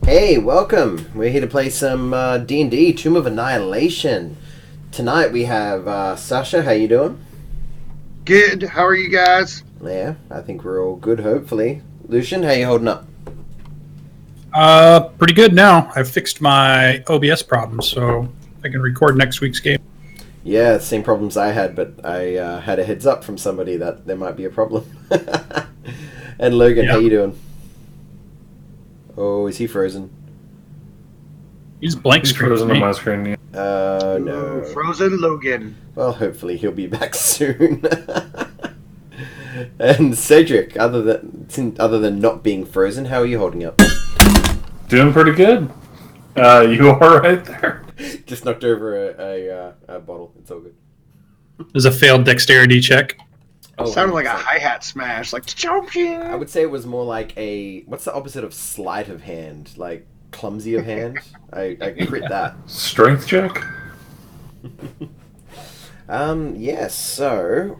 Hey, welcome. We're here to play some D&D, Tomb of Annihilation. Tonight we have Sasha. How you doing? Good. How are you guys? Yeah, I think we're all good, hopefully. Lucian, how you holding up? Pretty good now. I've fixed my OBS problem, so I can record next week's game. Yeah, same problems I had, but I had a heads up from somebody that there might be a problem. And Logan, how you doing? Oh, is he frozen? He's blank screen. Frozen on my screen. Yeah. No. Frozen Logan. Well, hopefully he'll be back soon. And Cedric, other than not being frozen, how are you holding up? Doing pretty good. You are right there. Just knocked over a bottle. It's all good. There's a failed dexterity check. Oh, Sounded like a hi-hat smash, like chomping. I would say it was more like a... What's the opposite of sleight of hand? Like, clumsy of hand? I crit that. Strength check? Yes, so...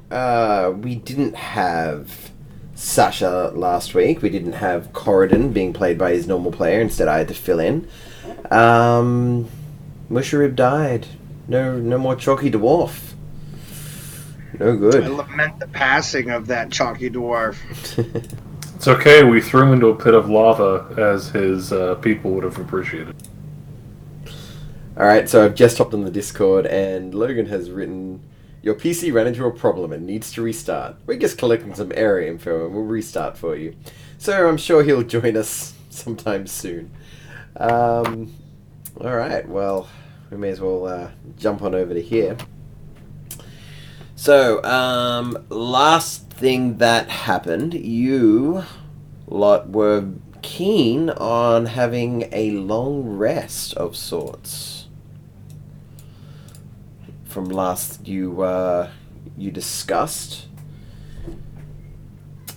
we didn't have Sasha last week. We didn't have Corridon being played by his normal player. Instead, I had to fill in. Musharib died. No more Chalky Dwarf. No good. I lament the passing of that chalky dwarf. It's okay, we threw him into a pit of lava, as his people would have appreciated. Alright, so I've just hopped on the Discord, and Logan has written, "Your PC ran into a problem and needs to restart. We're just collecting some error info and we'll restart for you." So I'm sure he'll join us sometime soon. Alright, well, we may as well jump on over to here. So, last thing that happened, you lot were keen on having a long rest of sorts. From last you discussed.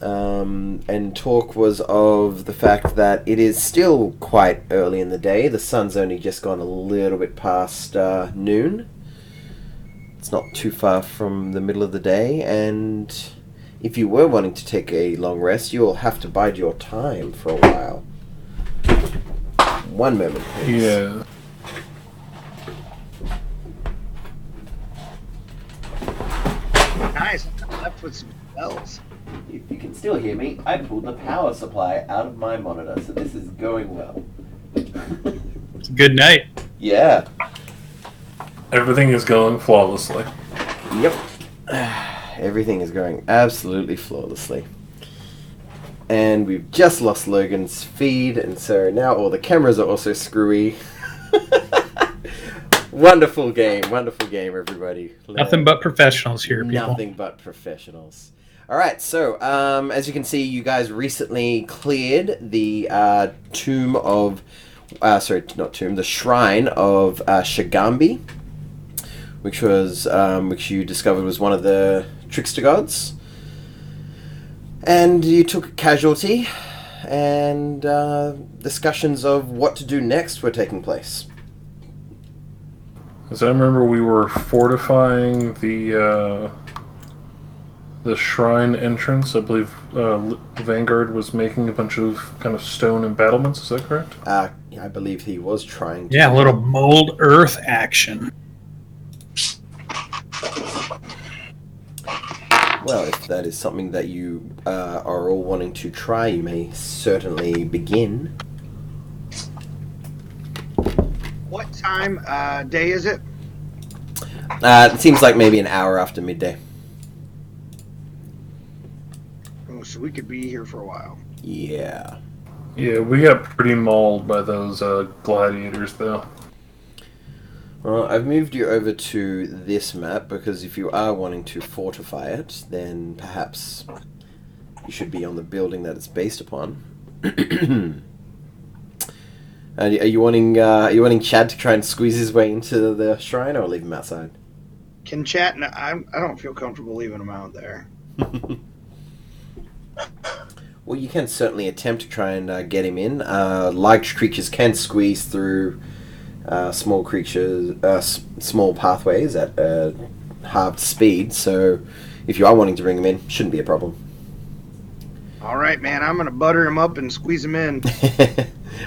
And talk was of the fact that it is still quite early in the day. The sun's only just gone a little bit past noon. It's not too far from the middle of the day, and if you were wanting to take a long rest, you'll have to bide your time for a while. One moment, please. Yeah. Nice. I left with some spells. If you can still hear me, I pulled the power supply out of my monitor, so this is going well. It's a good night. Yeah. Everything is going flawlessly. Yep. Everything is going absolutely flawlessly. And we've just lost Logan's feed, and so now all the cameras are also screwy. Wonderful game, everybody. Nothing but professionals here, people. Nothing but professionals. Alright, so, as you can see, you guys recently cleared the tomb of... the shrine of Shagambi, which you discovered was one of the trickster gods. And you took a casualty, and discussions of what to do next were taking place. As I remember, we were fortifying the shrine entrance. I believe Vanguard was making a bunch of kind of stone embattlements. Is that correct? I believe he was trying to... Yeah, a little mold earth action. Well, if that is something that you are all wanting to try, you may certainly begin. What time day is it? It seems like maybe an hour after midday. Oh, so we could be here for a while. Yeah. Yeah, we got pretty mauled by those gladiators, though. Well, I've moved you over to this map because if you are wanting to fortify it, then perhaps you should be on the building that it's based upon. Are you wanting Chad to try and squeeze his way into the shrine, or leave him outside? Can chat? No, I don't feel comfortable leaving them out there. Well, you can certainly attempt to try and get him in. Large creatures can squeeze through small pathways at halved speed, so if you are wanting to bring him in, shouldn't be a problem. All right, man, I'm going to butter him up and squeeze him in.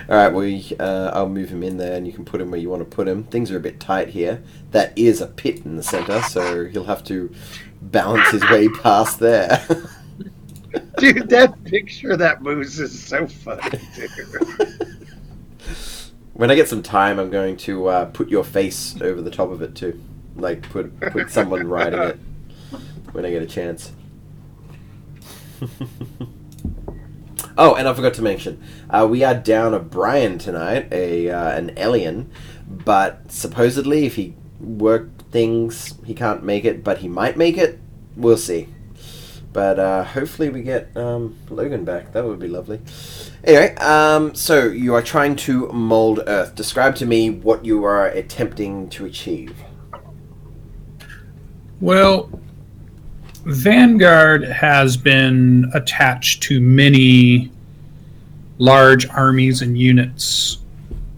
All right, well, I'll move him in there, and you can put him where you want to put him. Things are a bit tight here. That is a pit in the center, so he'll have to balance his way past there. Dude, that picture of that moose is so funny, dude. When I get some time, I'm going to put your face over the top of it too, like put someone riding it when I get a chance. Oh, and I forgot to mention, we are down a Brian tonight, an alien, but supposedly if he worked things, he can't make it, but he might make it. We'll see. But hopefully we get Logan back. That would be lovely. Anyway, so you are trying to mold Earth. Describe to me what you are attempting to achieve. Well, Vanguard has been attached to many large armies and units.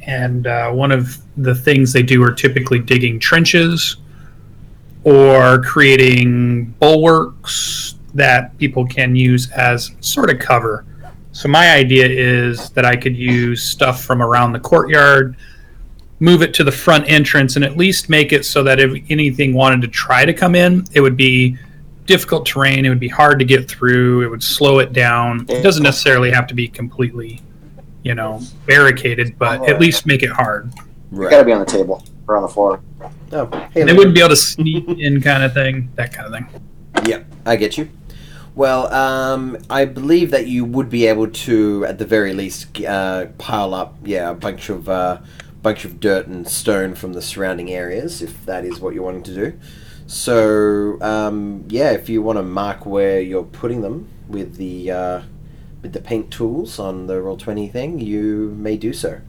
And one of the things they do are typically digging trenches or creating bulwarks that people can use as sort of cover. So my idea is that I could use stuff from around the courtyard, move it to the front entrance, and at least make it so that if anything wanted to try to come in, it would be difficult terrain, it would be hard to get through, it would slow it down. It doesn't necessarily have to be completely, barricaded, but at least make it hard. Right. You gotta be on the table or on the floor. Oh, hey, They wouldn't be able to sneak in kind of thing, that kind of thing. Yeah, I get you. Well, I believe that you would be able to, at the very least, pile up, a bunch of dirt and stone from the surrounding areas, if that is what you're wanting to do. So, if you want to mark where you're putting them with the paint tools on the Roll20 thing, you may do so.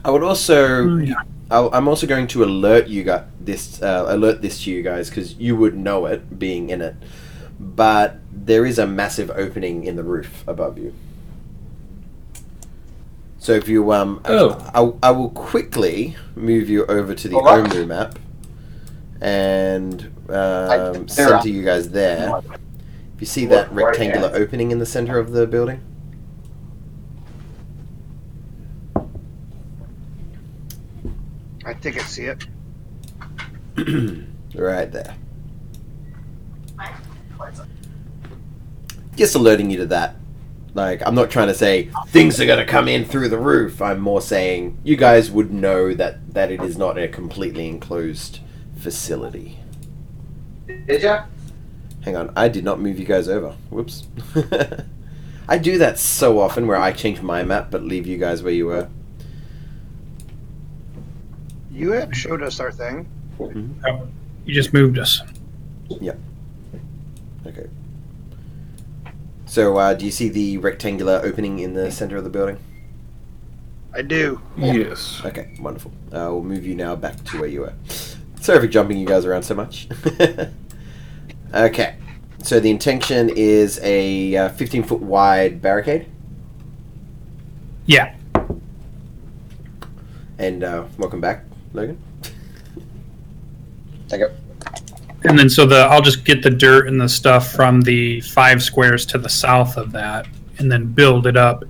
I would also. I'm also going to alert this to you guys because you would know it being in it. But there is a massive opening in the roof above you. So if you I will quickly move you over to the Omu map and center you guys there. If you see that rectangular opening in the center of the building. I think I see it. Right there. Just alerting you to that. Like, I'm not trying to say things are going to come in through the roof. I'm more saying you guys would know that it is not a completely enclosed facility. Did ya? Hang on, I did not move you guys over. Whoops. I do that so often where I change my map but leave you guys where you were. You had showed us our thing. Mm-hmm. Oh, you just moved us. Yep. Okay. So, do you see the rectangular opening in the center of the building? I do. Yes. Okay, wonderful. We'll move you now back to where you were. Sorry for jumping you guys around so much. Okay. So the intention is a 15-foot wide barricade. Yeah. And welcome back, Logan. Thank you. And then I'll just get the dirt and the stuff from the 5 squares to the south of that and then build it up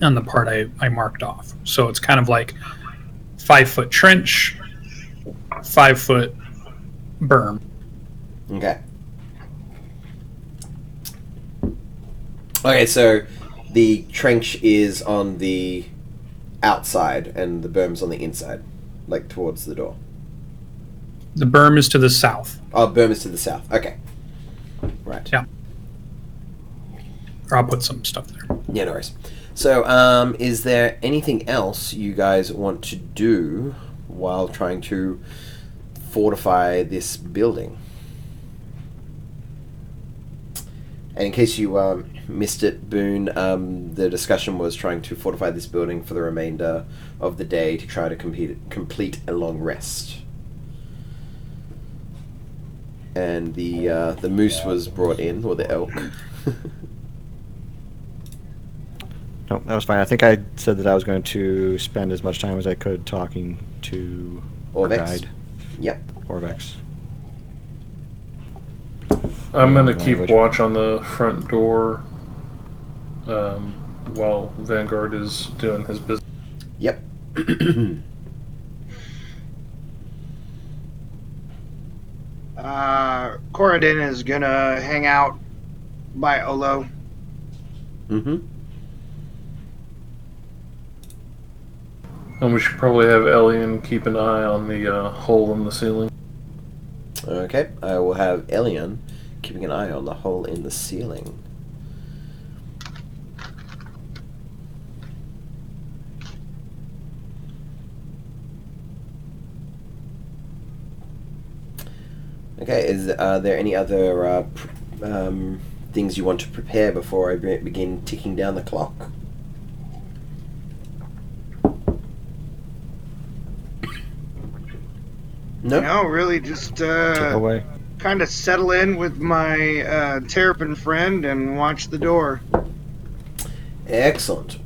on the part I marked off. So it's kind of like 5-foot trench, 5-foot berm. Okay. Okay, so the trench is on the outside and the berm's on the inside, like towards the door. The berm is to the south. Oh, berm is to the south. Okay. Right. Yeah. Or I'll put some stuff there. Yeah, no worries. So, is there anything else you guys want to do while trying to fortify this building? And in case you missed it, Boone, the discussion was trying to fortify this building for the remainder of the day to try to complete a long rest. And the moose was brought in, or the elk. No, that was fine. I think I said that I was going to spend as much time as I could talking to our Orvex. guide, Yep. Orvex. I'm going to keep watch on the front door while Vanguard is doing his business. Yep. Corridin is gonna hang out by Olo. Mm-hmm. And we should probably have Elian keep an eye on the hole in the ceiling. Okay, I will have Elian keeping an eye on the hole in the ceiling. Okay, are there any other things you want to prepare before I begin ticking down the clock? No? No, really, just Take away. kind of settle in with my Terrapin friend and watch the door. Excellent.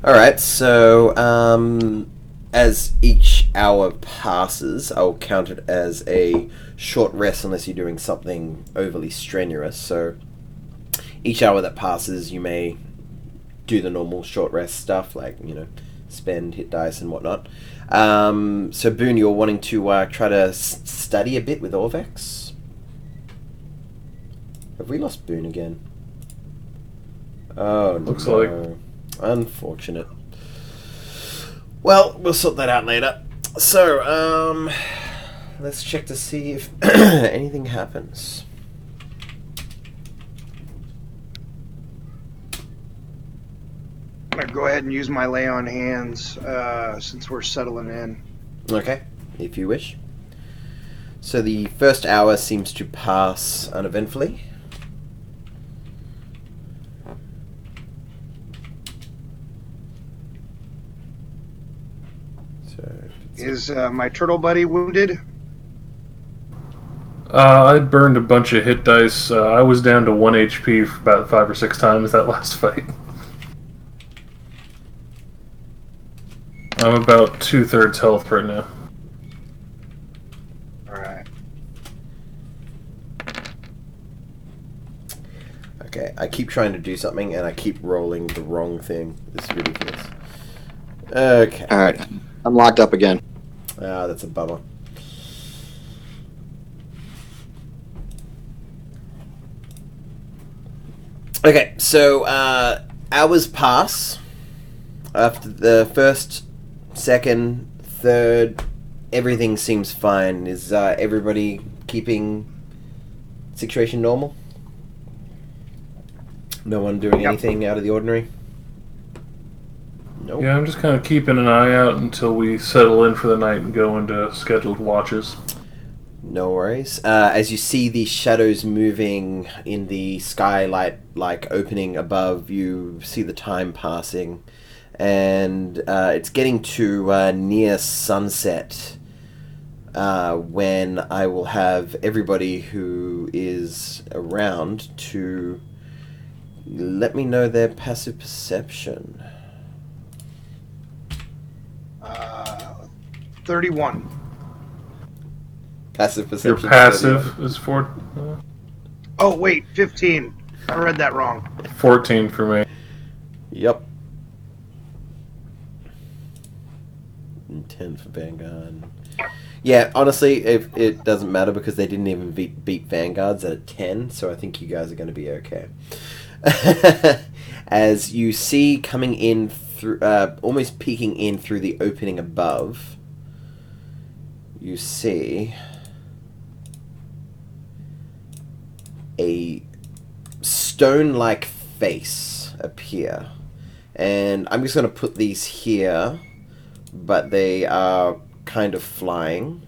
Alright, so as each hour passes, I'll count it as a short rest unless you're doing something overly strenuous. So each hour that passes, you may do the normal short rest stuff, like, spend, hit dice, and whatnot. So Boone, you're wanting to try to study a bit with Orvex? Have we lost Boone again? Oh, Looks no. like. Unfortunate. Well, we'll sort that out later. So, let's check to see if anything happens. I'm gonna go ahead and use my lay on hands since we're settling in. Okay, if you wish. So the first hour seems to pass uneventfully. Is my turtle buddy wounded? I burned a bunch of hit dice. I was down to 1 HP for about 5 or 6 times that last fight. I'm about 2/3 health right now. Alright. Okay, I keep trying to do something and I keep rolling the wrong thing. This is ridiculous. Okay. Alright. I'm locked up again. Ah, that's a bummer. Okay, so hours pass. After the first, second, third, everything seems fine. Is everybody keeping situation normal? No one doing Yep. anything out of the ordinary? Nope. Yeah, I'm just kind of keeping an eye out until we settle in for the night and go into scheduled watches. No worries. As you see the shadows moving in the skylight, like opening above, you see the time passing, and it's getting to near sunset when I will have everybody who is around to let me know their passive perception. 31. Passive Your perception. passive is 4, Oh, wait, 15. I read that wrong. 14 for me. Yep. And 10 for Vanguard. Yeah, honestly, it doesn't matter because they didn't even beat Vanguards at a 10, so I think you guys are going to be okay. As you see coming in through, almost peeking in through the opening above, you see a stone-like face appear. And I'm just going to put these here, but they are kind of flying.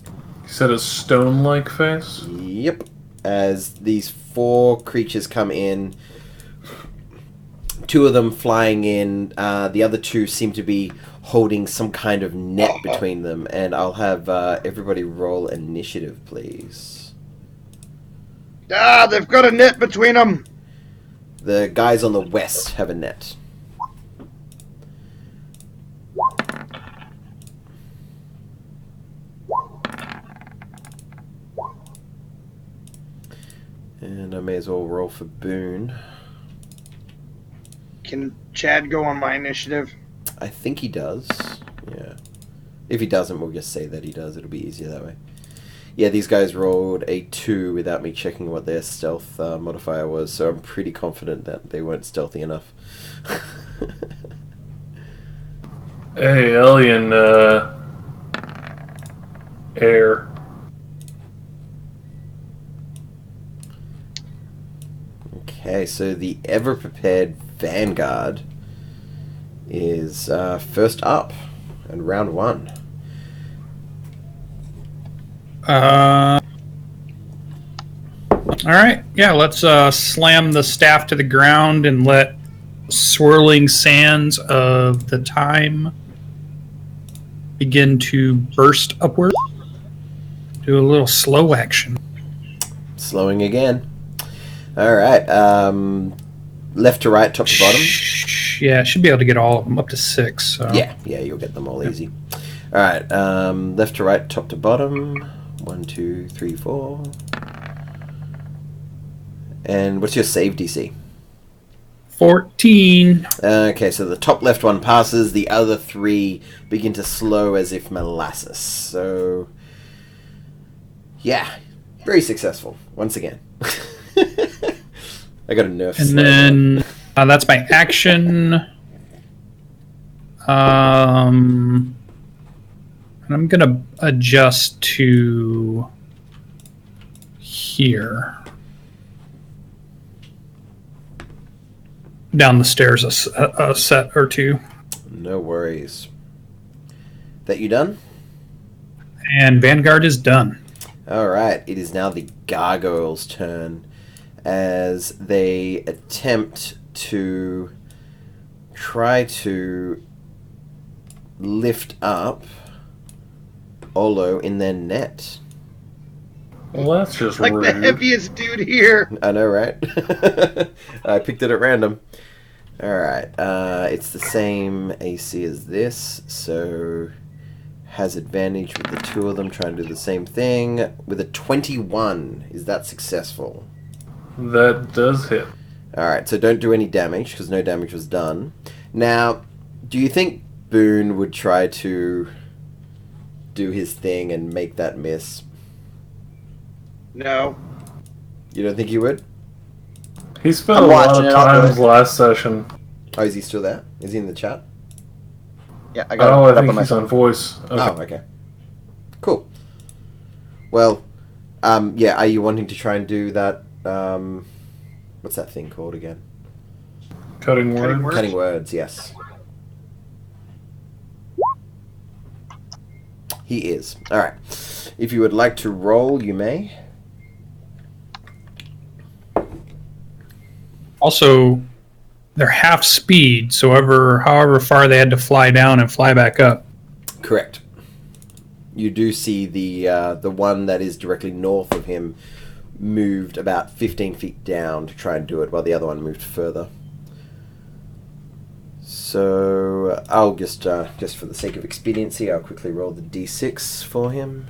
You said a stone-like face? Yep. As these 4 creatures come in, 2 of them flying in, the other 2 seem to be holding some kind of net between them, and I'll have everybody roll initiative, please. Ah, they've got a net between them. The guys on the west have a net. And I may as well roll for Boone. Can Chad go on my initiative? I think he does. Yeah. If he doesn't, we'll just say that he does. It'll be easier that way. Yeah, these guys rolled a 2 without me checking what their stealth modifier was, so I'm pretty confident that they weren't stealthy enough. Hey, alien, air. Okay, so the ever-prepared Vanguard is first up in round 1. All right. Yeah, let's slam the staff to the ground and let swirling sands of the time begin to burst upward. Do a little slow action. Slowing again. Alright, left to right, top to bottom. Yeah, should be able to get all of them up to 6. So. Yeah, you'll get them all easy. Alright, left to right, top to bottom. 1, 2, 3, 4. And what's your save DC? 14. Okay, so the top left one passes, the other 3 begin to slow as if molasses. So, yeah, very successful, once again. I got a nerf. And then that's my action. And I'm going to adjust to here. Down the stairs a set or 2. No worries. That you done? And Vanguard is done. Alright, it is now the gargoyles' turn as they attempt to try to lift up Olo in their net. Well, that's just Like rude. the heaviest dude here. I know, right? I picked it at random. Alright, it's the same AC as this, so has advantage with the 2 of them trying to do the same thing. With a 21, is that successful? That does hit. Alright, so don't do any damage, because no damage was done. Now, do you think Boone would try to do his thing and make that miss? No. You don't think he would? He spent I'm a lot watching of it, I'll do time it. last session. Oh, is he still there? Is he in the chat? Yeah, I got Oh, it I up think on my he's on voice. Okay. Oh, okay. Cool. Well, yeah, are you wanting to try and do that, what's that thing called again? Cutting word. Words? Cutting words, yes. He is. Alright. If you would like to roll, you may. Also, they're half speed, so however far they had to fly down and fly back up. Correct. You do see the one that is directly north of him moved about 15 feet down to try and do it, while the other one moved further. So I'll just for the sake of expediency, I'll quickly roll the d6 for him.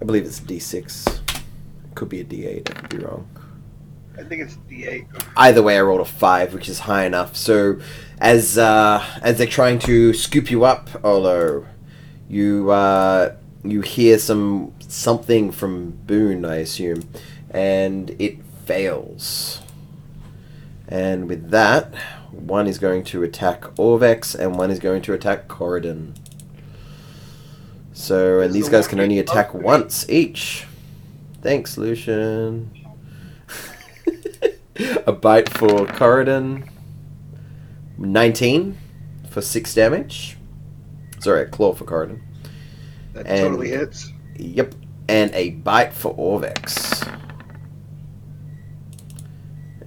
I believe it's d6. It could be a d8. I could be wrong. I think it's D8. Either way, I rolled a 5, which is high enough. So, as they're trying to scoop you up, Olo, you hear something from Boone, I assume, and it fails. And with that, one is going to attack Orvex, and one is going to attack Corridon. So, and these guys can only attack once each. Thanks, Lucian. A bite for Corridon. 19 for 6 damage. Sorry, a claw for Corridon. That And- totally hits. Yep. And a bite for Orvex.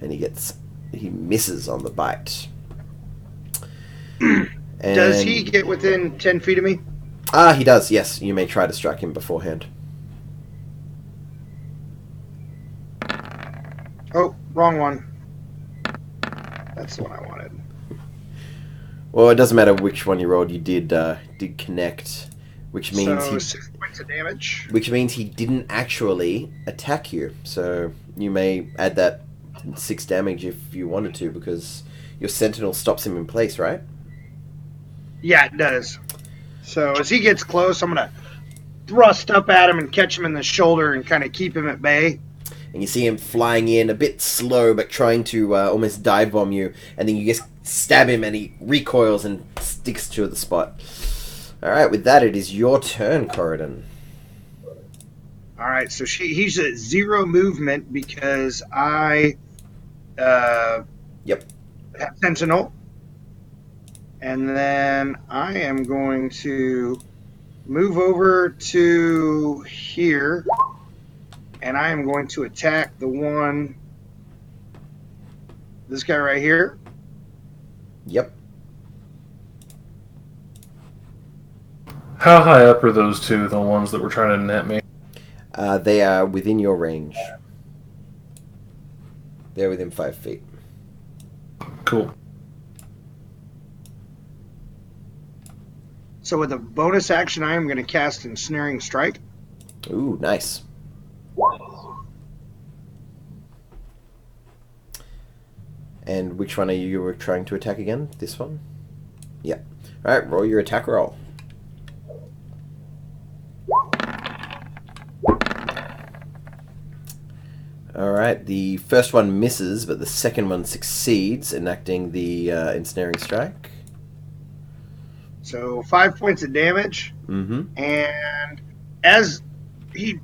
And he misses on the bite. Does he get within 10 feet of me? He does, yes. You may try to strike him beforehand. Oh, wrong one. That's the one I wanted. Well, it doesn't matter which one you rolled. You did connect, which means So he 6 points points of damage. Which means he didn't actually attack you. So you may add that 6 damage if you wanted to, because your sentinel stops him in place, right? Yeah, it does. So as he gets close, I'm going to thrust up at him and catch him in the shoulder and kind of keep him at bay. And you see him flying in, a bit slow, but trying to almost dive bomb you. And then you just stab him and he recoils and sticks to the spot. Alright, with that, it is your turn, Corridon. Alright, so he's at 0 movement because I have Sentinel. And then I am going to move over to here. And I am going to attack this guy right here. Yep. How high up are those two, the ones that were trying to net me? They are within your range. They're within 5 feet. Cool. So with a bonus action, I am going to cast Ensnaring Strike. Ooh, nice. And which one are you trying to attack again? This one? Yeah. Alright, roll your attack roll. Alright, the first one misses, but the second one succeeds, enacting the Ensnaring Strike. So 5 points of damage. Mm-hmm. And as he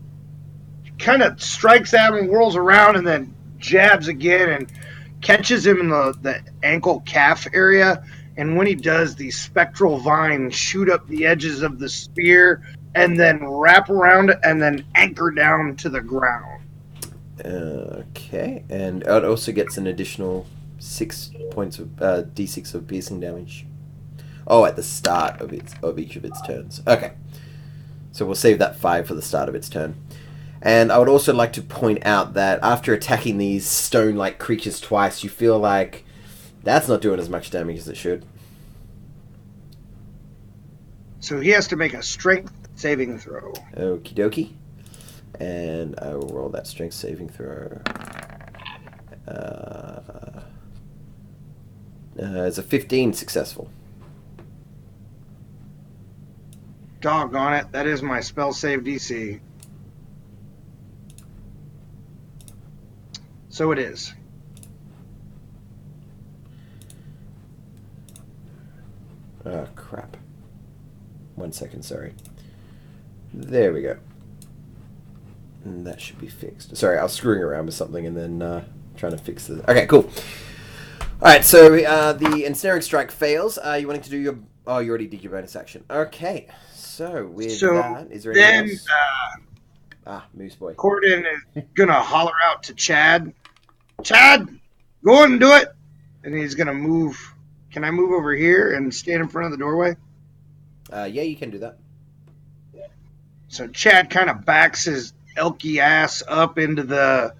kind of strikes at him and whirls around and then jabs again and catches him in the ankle calf area, and when he does, the spectral vines shoot up the edges of the spear and then wrap around it and then anchor down to the ground. Okay, and it also gets an additional 6 points of d6 of piercing damage. Oh, at the start of each of its turns. Okay, so we'll save that 5 for the start of its turn. And I would also like to point out that after attacking these stone-like creatures twice, you feel like that's not doing as much damage as it should. So he has to make a strength saving throw. Okie dokie. And I will roll that strength saving throw. It's a 15 successful. Doggone it, that is my spell save DC. So it is. Oh, crap. 1 second, sorry. There we go. And that should be fixed. Sorry, I was screwing around with something and then trying to fix it. Okay, cool. Alright, so the Ensnaring Strike fails. You wanting to do your... Oh, you already did your bonus action. Okay, so with that, is there anything else? Moose Boy. Corridon is going to holler out to Chad. Chad, go on and do it. And he's going to move. Can I move over here and stand in front of the doorway? Yeah, you can do that. So Chad kind of backs his elky ass up into the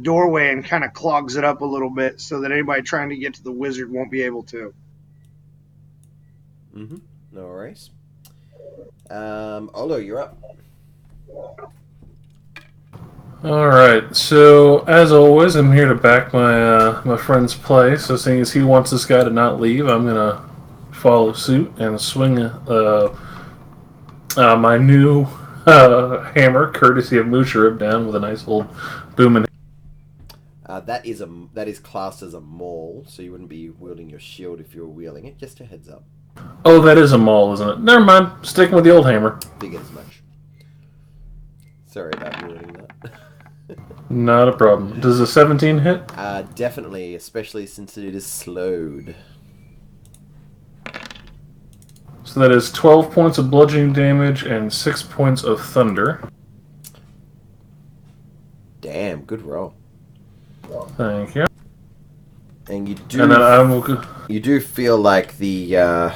doorway and kind of clogs it up a little bit so that anybody trying to get to the wizard won't be able to. Mm-hmm. No worries. Olo, you're up. Alright, so as always, I'm here to back my friend's play. So seeing as he wants this guy to not leave, I'm going to follow suit and swing my new hammer, courtesy of Musharib, down with a nice old booming. That is classed as a maul, so you wouldn't be wielding your shield if you were wielding it. Just a heads up. Oh, that is a maul, isn't it? Never mind. Sticking with the old hammer. Figured as much. Sorry about ruining that. Not a problem. Does a 17 hit? Definitely, especially since it is slowed. So that is 12 points of bludgeoning damage and 6 points of thunder. Damn, good roll. Thank you. And you do. And then I will. You do feel like the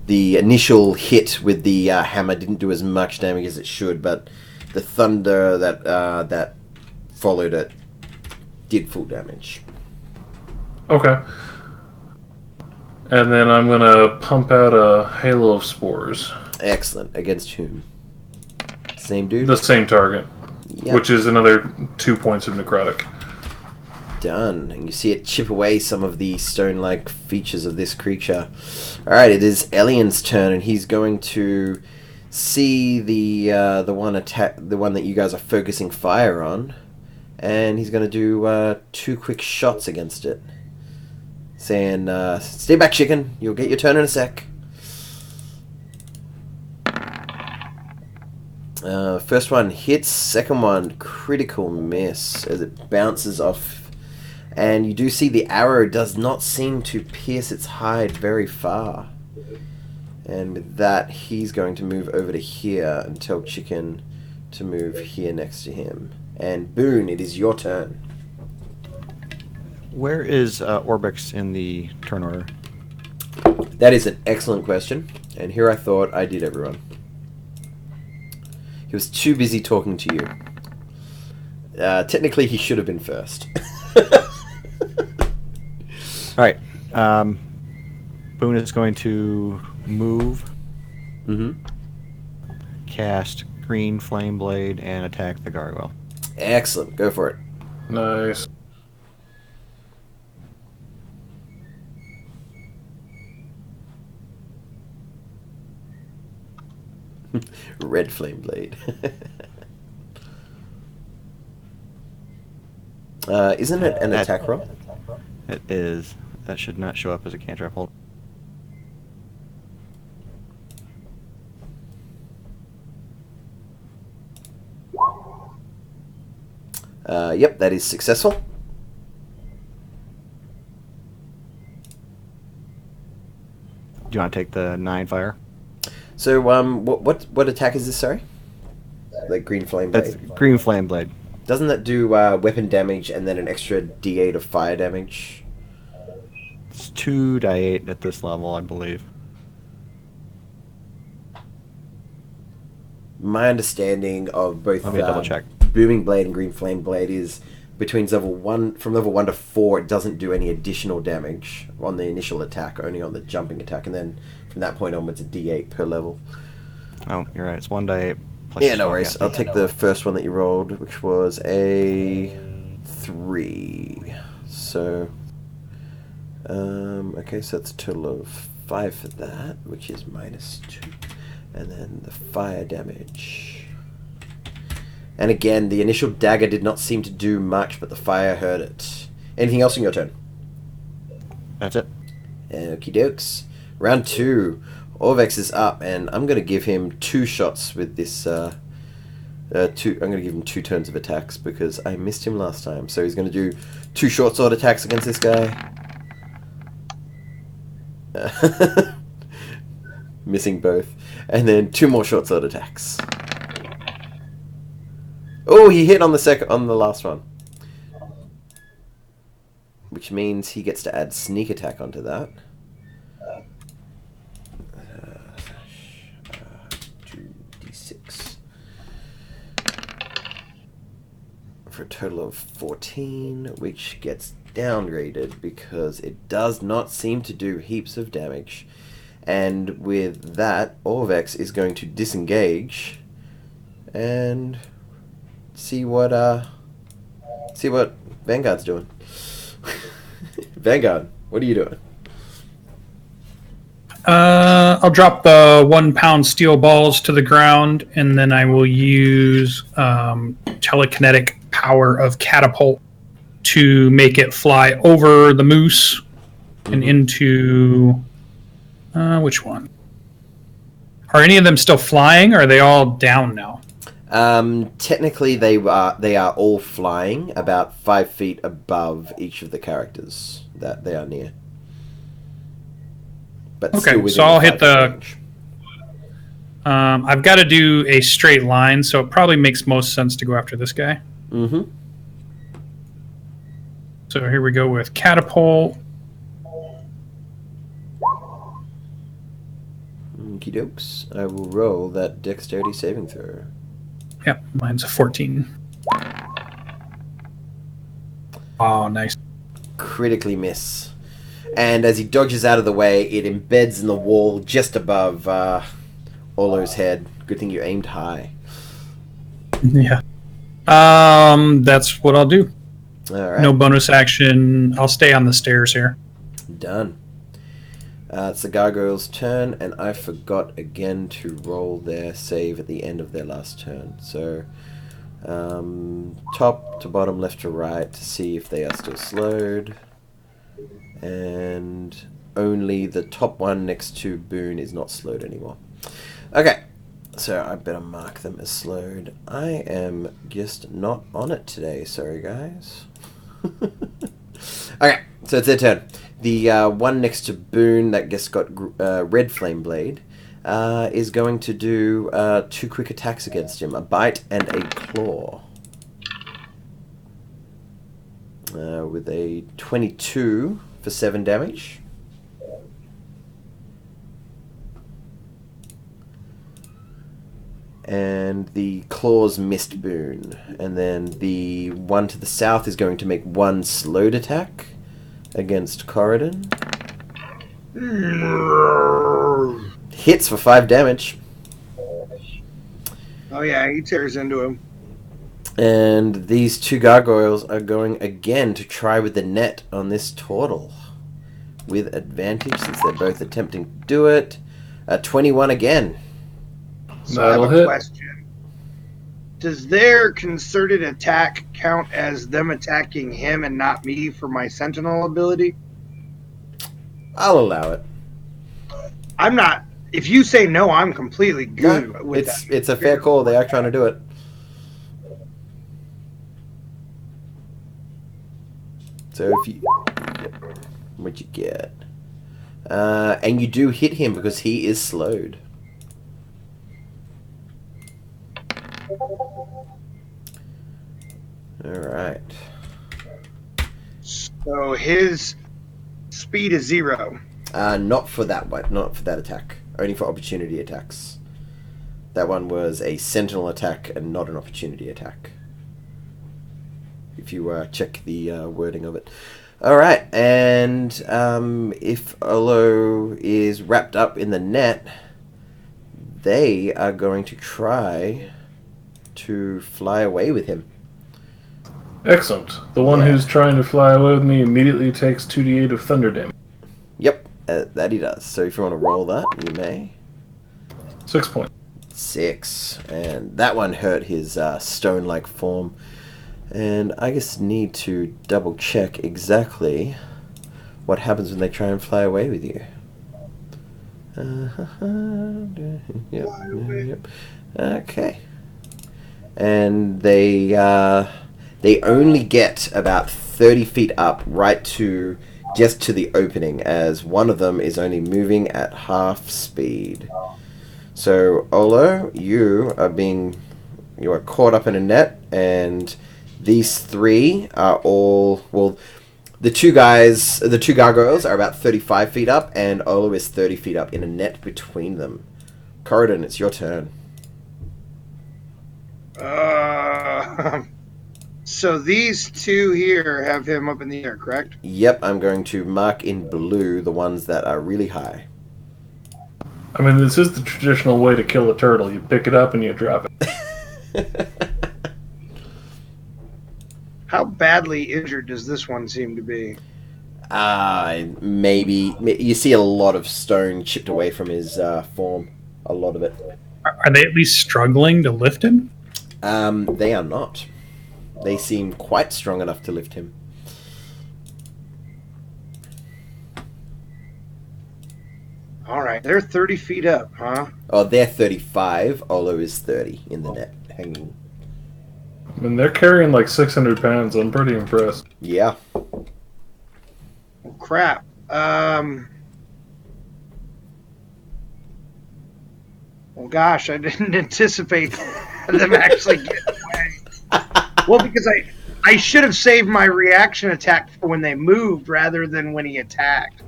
initial hit with the hammer didn't do as much damage as it should, but the thunder that followed it did full damage. Okay. And then I'm gonna pump out a halo of spores. Excellent. Against whom? Same dude? The same target, Yep. which is another 2 points of necrotic. Done. And you see it chip away some of the stone-like features of this creature. Alright, it is Elian's turn, and he's going to see the one that you guys are focusing fire on, and he's going to do 2 quick shots against it. Saying, stay back, chicken. You'll get your turn in a sec. First one hits, second one critical miss as it bounces off, and you do see the arrow does not seem to pierce its hide very far. And with that, he's going to move over to here and tell Chicken to move here next to him. And Boone, it is your turn. Where is Orbix in the turn order? That is an excellent question, and here I thought I did everyone. He was too busy talking to you. Technically, he should have been first. All right. Boone is going to move, cast Green Flame Blade, and attack the gargoyle. Excellent. Go for it. Nice. Red Flame Blade. Isn't it an attack roll? It is. That should not show up as a cantrip. Hold. Yep, that is successful. Do you want to take the 9 fire? So, what attack is this? Sorry, like Green Flame Blade. That's Green Flame Blade. Doesn't that do weapon damage and then an extra D8 of fire damage? It's 2d8 at this level, I believe. My understanding of both Let me double check. Booming Blade and Green Flame Blade is between level 1 to 4. It doesn't do any additional damage on the initial attack, only on the jumping attack, and then from that point onwards, a D8 per level. Oh, you're right. It's 1d8 plus. Yeah, no worries. I'll take the first one that you rolled, which was a 3. So, okay, so that's a total of 5 for that, which is -2, and then the fire damage. And again, the initial dagger did not seem to do much, but the fire hurt it. Anything else in your turn? That's it. Okie dokes. Round 2. Orvex is up, and I'm going to give him 2 shots with this. I'm going to give him 2 turns of attacks because I missed him last time. So he's going to do 2 short sword attacks against this guy. Missing both. And then 2 more short sword attacks. Oh, he hit on the last one. Which means he gets to add sneak attack onto that. 2d6. For a total of 14, which gets downgraded because it does not seem to do heaps of damage. And with that, Orvex is going to disengage and see what Vanguard's doing. Vanguard, what are you doing? I'll drop the 1 pound steel balls to the ground, and then I will use telekinetic power of catapult to make it fly over the moose and into which one? Are any of them still flying, or are they all down now? Technically, they are all flying about 5 feet above each of the characters that they are near. But Okay, still within so I'll hit 5 foot the. range. I've got to do a straight line, so it probably makes most sense to go after this guy. Mm-hmm. So here we go with catapult. Okie dokes. I will roll that dexterity saving throw. Yep, mine's a 14. Oh, nice. Critically miss. And as he dodges out of the way, it embeds in the wall just above Olo's head. Good thing you aimed high. Yeah. That's what I'll do. All right. No bonus action. I'll stay on the stairs here. Done. It's the gargoyle's turn, and I forgot again to roll their save at the end of their last turn. So, top to bottom, left to right, to see if they are still slowed. And only the top one next to Boone is not slowed anymore. Okay, so I better mark them as slowed. I am just not on it today, sorry guys. Okay, so it's their turn. The one next to Boone that just got red flame blade is going to do 2 quick attacks against him, a bite and a claw. With a 22 for 7 damage. And the claws missed Boone. And then the one to the south is going to make 1 slowed attack against Corridon. Hits for 5 damage. Oh yeah, he tears into him. And these 2 gargoyles are going again to try with the net on this turtle. With advantage, since they're both attempting to do it. 21 again. So I have a question. Does their concerted attack count as them attacking him and not me for my sentinel ability? I'll allow it. I'm not. If you say no, I'm completely good with that. It's a fair call. They are trying to do it. So if you... What'd you get? And you do hit him because he is slowed. Alright. So his speed is 0. Not for that one. Not for that attack. Only for opportunity attacks. That one was a sentinel attack and not an opportunity attack. If you check the wording of it. Alright, and if Olo is wrapped up in the net, they are going to try to fly away with him. Excellent. The one who's trying to fly away with me immediately takes 2d8 of thunder damage. Yep, that he does. So if you want to roll that, you may. 6 points. 6. And that one hurt his stone-like form. And I just need to double check exactly what happens when they try and fly away with you. Yep. Okay. And they only get about 30 feet up, right to just to the opening, as one of them is only moving at half speed. So Olo, you are caught up in a net, and these 3 are all, well, the two gargoyles are about 35 feet up, and Olo is 30 feet up in a net between them. Corridon, it's your turn. So these 2 here have him up in the air, correct? Yep, I'm going to mark in blue the ones that are really high. I mean, this is the traditional way to kill a turtle. You pick it up and you drop it. How badly injured does this one seem to be? Maybe you see a lot of stone chipped away from his form. A lot of it. Are they at least struggling to lift him? They are not. They seem quite strong enough to lift him. All right, they're 30 feet up, huh? Oh, they're 35. Olo is 30 in the net, hanging. I mean, they're carrying like 600 pounds. I'm pretty impressed. Yeah. Oh, crap. Well, gosh, I didn't anticipate them actually getting away. Well, because I should have saved my reaction attack for when they moved rather than when he attacked.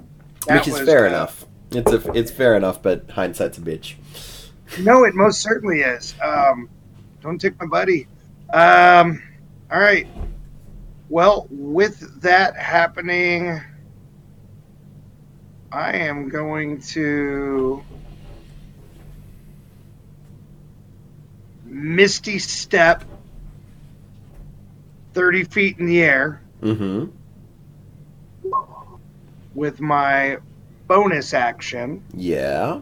Which is fair enough. It's fair enough, but hindsight's a bitch. No, it most certainly is. Don't take my buddy. All right. Well, with that happening, I am going to Misty Step 30 feet in the air Mm-hmm. with my bonus action, Yeah.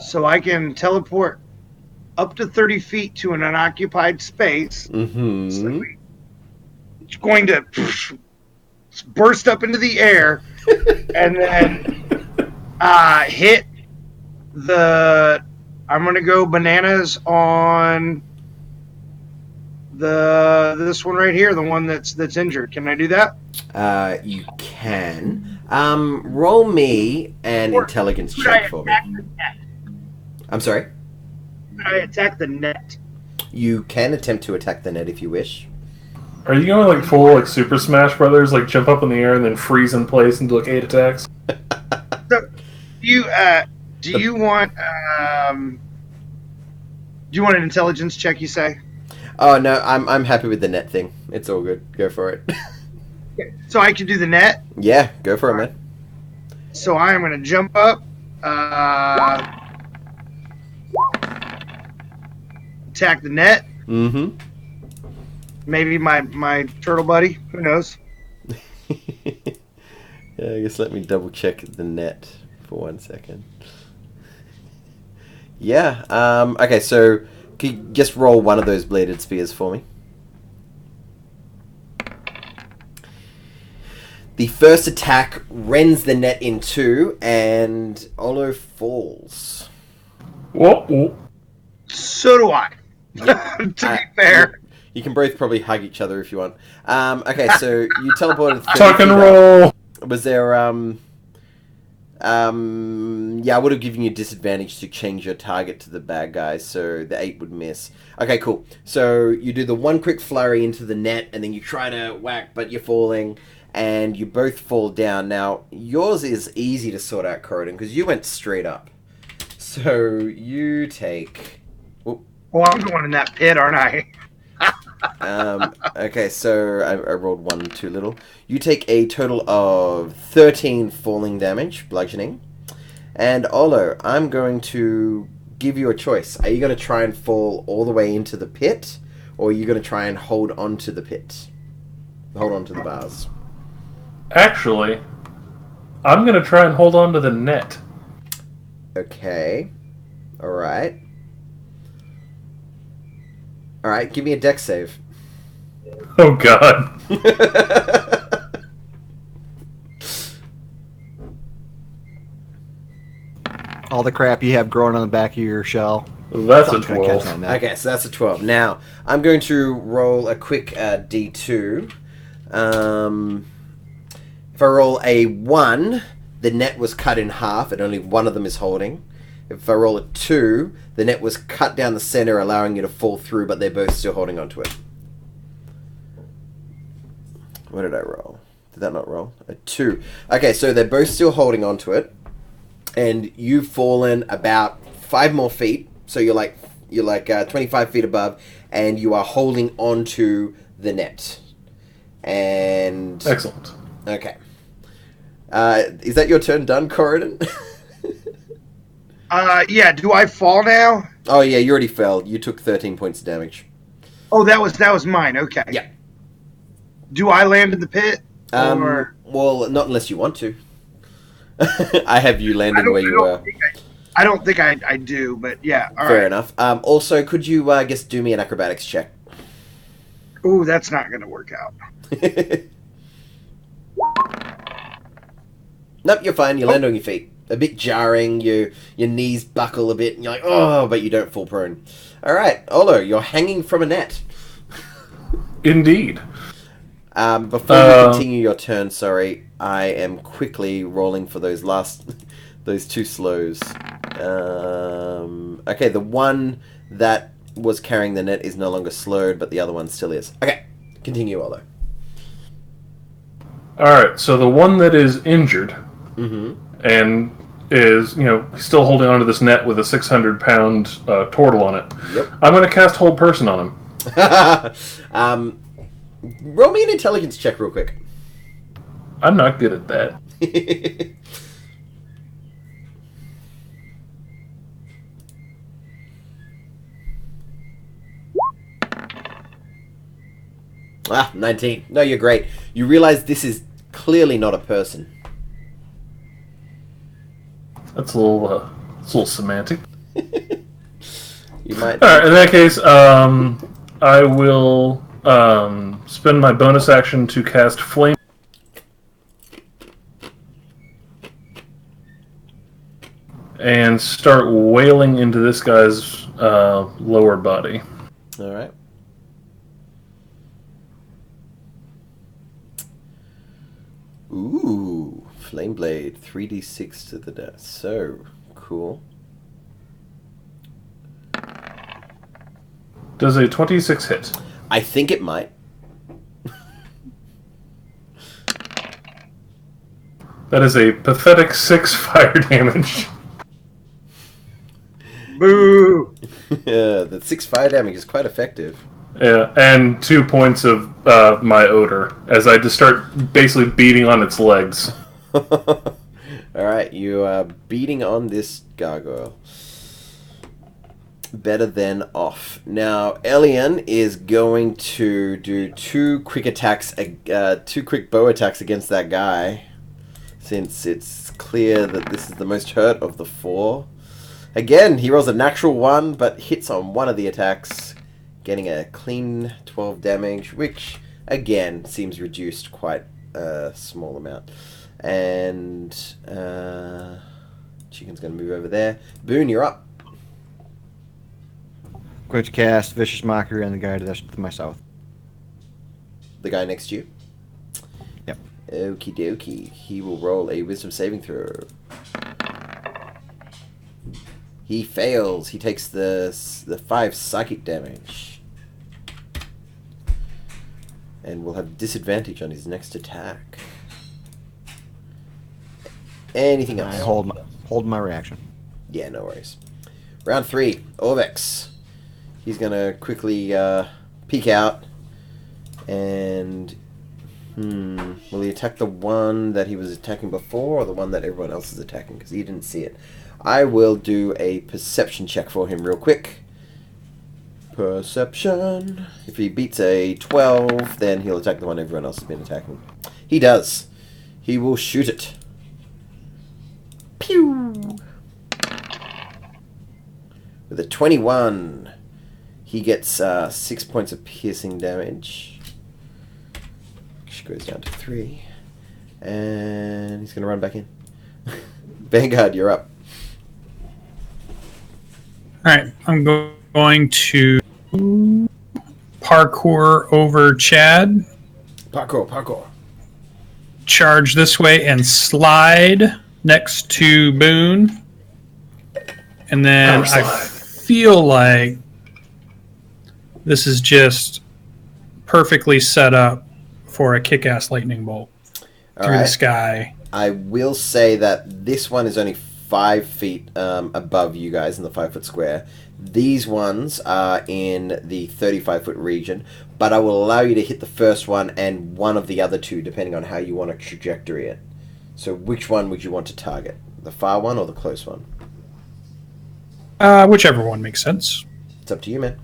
so I can teleport up to 30 feet to an unoccupied space. Mm-hmm. It's going to burst up into the air and then hit the. I'm going to go bananas on this one right here, the one that's injured. Can I do that? You can. Roll me an intelligence Could I check for me. attack the net? I'm sorry? Could I attack the net? You can attempt to attack the net if you wish. Are you going like full like Super Smash Brothers, like jump up in the air and then freeze in place and do like 8 attacks? So, do you want an intelligence check? You say. Oh no, I'm happy with the net thing. It's all good. Go for it. So I can do the net. Yeah, go for it, man. So I am going to jump up, attack the net. Mm-hmm. Maybe my turtle buddy. Who knows? Yeah, I guess let me double check the net for 1 second. Yeah. Okay, so can you just roll one of those bladed spears for me? The first attack rends the net in two, and Olo falls. Whoa. So do I. To be fair. You can both probably hug each other if you want. Okay, so you teleported 30 Tuck and feet up. roll. Was there, yeah, I would have given you disadvantage to change your target to the bad guy, so the 8 would miss. Okay, cool. So you do the one quick flurry into the net, and then you try to whack, but you're falling, and you both fall down. Now, yours is easy to sort out, Corridon, because you went straight up. So you take... Well, I'm going in that pit, aren't I? Okay, so I rolled 1 too little. You take a total of 13 falling damage, bludgeoning. And Olo, I'm going to give you a choice. Are you going to try and fall all the way into the pit, or are you going to try and hold on to the pit? Hold on to the bars. Actually, I'm going to try and hold on to the net. Okay. Alright. Alright, give me a dex save. Oh, God. All the crap you have growing on the back of your shell. That's a Something's gonna catch 12. that net. Okay, so that's a 12. Now, I'm going to roll a quick D2. If I roll a 1, the net was cut in half and only one of them is holding. If I roll a 2, the net was cut down the center, allowing you to fall through, but they're both still holding onto it. What did I roll? Did that not roll? A 2. Okay, so they're both still holding onto it, and you've fallen about 5 more feet. So you're like 25 feet above, and you are holding onto the net. And Excellent. okay, is that your turn done, Corridon? Yeah. Do I fall now? Oh yeah, you already fell. You took 13 points of damage. Oh, that was mine. Okay. Yeah. Do I land in the pit? Or Well, not unless you want to. I have you landing where you were. I don't think I do, but yeah. All Fair right. enough. Also, could you just do me an acrobatics check? Ooh, that's not going to work out. Nope, you're fine. You land on your feet. A bit jarring. Your knees buckle a bit, and you're like, oh, but you don't fall prone. All right, Olo, you're hanging from a net. Indeed. Before you continue your turn, sorry, I am quickly rolling for those 2 slows. Okay, the one that was carrying the net is no longer slowed, but the other one still is. Okay, continue, Olo. Alright, so the one that is injured and is, still holding onto this net with a 600-pound turtle on it. Yep. I'm going to cast Hold Person on him. Roll me an intelligence check real quick. I'm not good at that. Ah, 19. No, you're great. You realize this is clearly not a person. That's a little semantic. You might. All right. In that case, I will spend my bonus action to cast Flame. And start wailing into this guy's lower body. All right. Ooh, Flame Blade, 3d6 to the death. So cool. Does a 26 hit? I think it might. That is a pathetic 6 fire damage. Boo! The 6 fire damage is quite effective. Yeah, and 2 points of my odor as I just start basically beating on its legs. Alright, you are beating on this gargoyle. Better than off. Now, Elian is going to do 2 quick attacks, 2 quick bow attacks against that guy. Since it's clear that this is the most hurt of the 4. Again, he rolls a natural 1, but hits on one of the attacks, getting a clean 12 damage, which, again, seems reduced quite a small amount. And Chicken's going to move over there. Boone, you're up. Going to cast Vicious Mockery on the guy to my south. The guy next to you? Yep. Okie dokie. He will roll a wisdom saving throw. He fails. He takes the 5 psychic damage. And will have disadvantage on his next attack. Anything else? I hold my reaction. Yeah, no worries. Round 3, Orvex. He's gonna quickly peek out, and will he attack the one that he was attacking before, or the one that everyone else is attacking? Because he didn't see it. I will do a perception check for him real quick. Perception. If he beats a 12, then he'll attack the one everyone else has been attacking. He does. He will shoot it. Pew! With a 21, he gets 6 points of piercing damage. Which goes down to 3. And he's going to run back in. Vanguard, you're up. Alright, I'm going to parkour over Chad. Parkour. Charge this way and slide next to Boone. And then I feel like this is just perfectly set up for a kick-ass lightning bolt through the sky. I will say that this one is only 5 feet above you guys in the 5-foot square. These ones are in the 35-foot region, but I will allow you to hit the first one and one of the other two, depending on how you want to trajectory it. So which one would you want to target? The far one or the close one? Whichever one makes sense. It's up to you, man.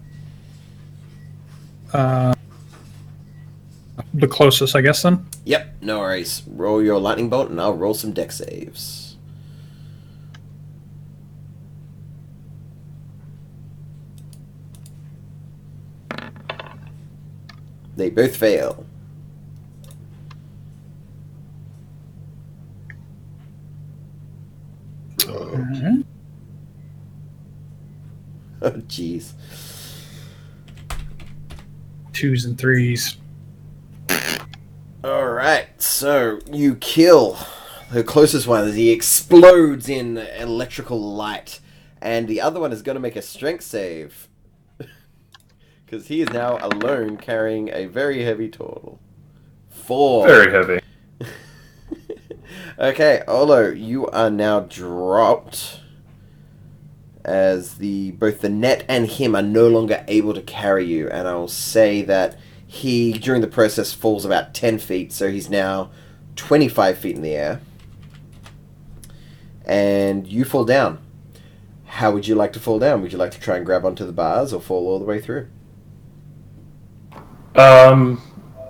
The closest, I guess, then. Yep, no worries. Roll your lightning bolt, and I'll roll some dex saves. They both fail. Mm-hmm. Oh, jeez. 2s and 3s. Alright, so you kill the closest one as he explodes in electrical light. And the other one is going to make a strength save. Because he is now alone carrying a very heavy total. 4. Very heavy. Okay, Olo, you are now dropped. As both the net and him are no longer able to carry you. And I will say that he, during the process, falls about 10 feet. So he's now 25 feet in the air. And you fall down. How would you like to fall down? Would you like to try and grab onto the bars or fall all the way through?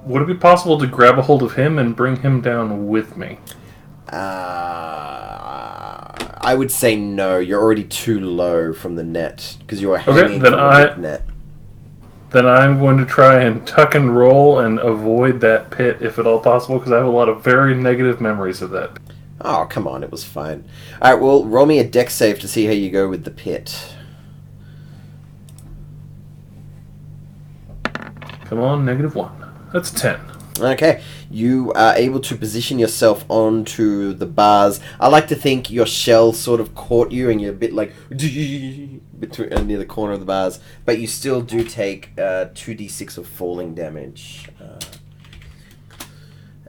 Would it be possible to grab a hold of him and bring him down with me? I would say no. You're already too low from the net because you are hanging then from the net. Then I'm going to try and tuck and roll and avoid that pit if at all possible, because I have a lot of very negative memories of that. Oh, come on. It was fine. All right, well, roll me a dex save to see how you go with the pit. Come on, -1. That's 10. Okay, you are able to position yourself onto the bars. I like to think your shell sort of caught you and you're a bit like between near the corner of the bars, but you still do take 2d6 of falling damage.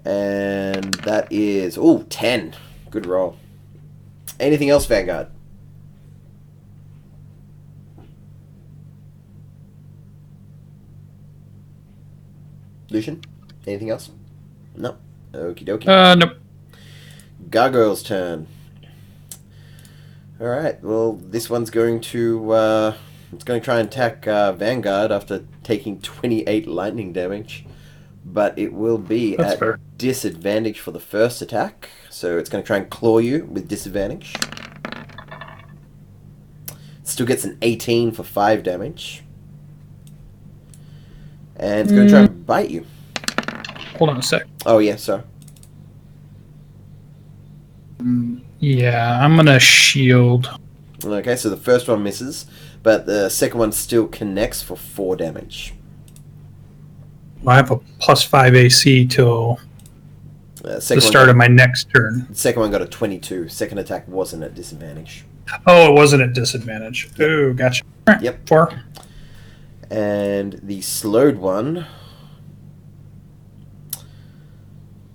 And that is 10. Good roll. Anything else, Vanguard? Lucian? Anything else? No. Okie dokie. Nope. Gargoyle's turn. Alright, well, this one's going to, it's going to try and attack Vanguard after taking 28 lightning damage. But it will be That's at fair. disadvantage for the first attack. So it's going to try and claw you with disadvantage. Still gets an 18 for 5 damage. And it's going to try and bite you. Hold on a sec. Oh, yeah, sorry. Yeah, I'm gonna shield. Okay, so the first one misses, but the second one still connects for 4 damage. I have a +5 AC till the Second start of my next turn. The second one got a 22. Second attack wasn't at disadvantage. Oh, it wasn't at disadvantage. Yep. Oh, gotcha. All right, Yep. 4. And the slowed one...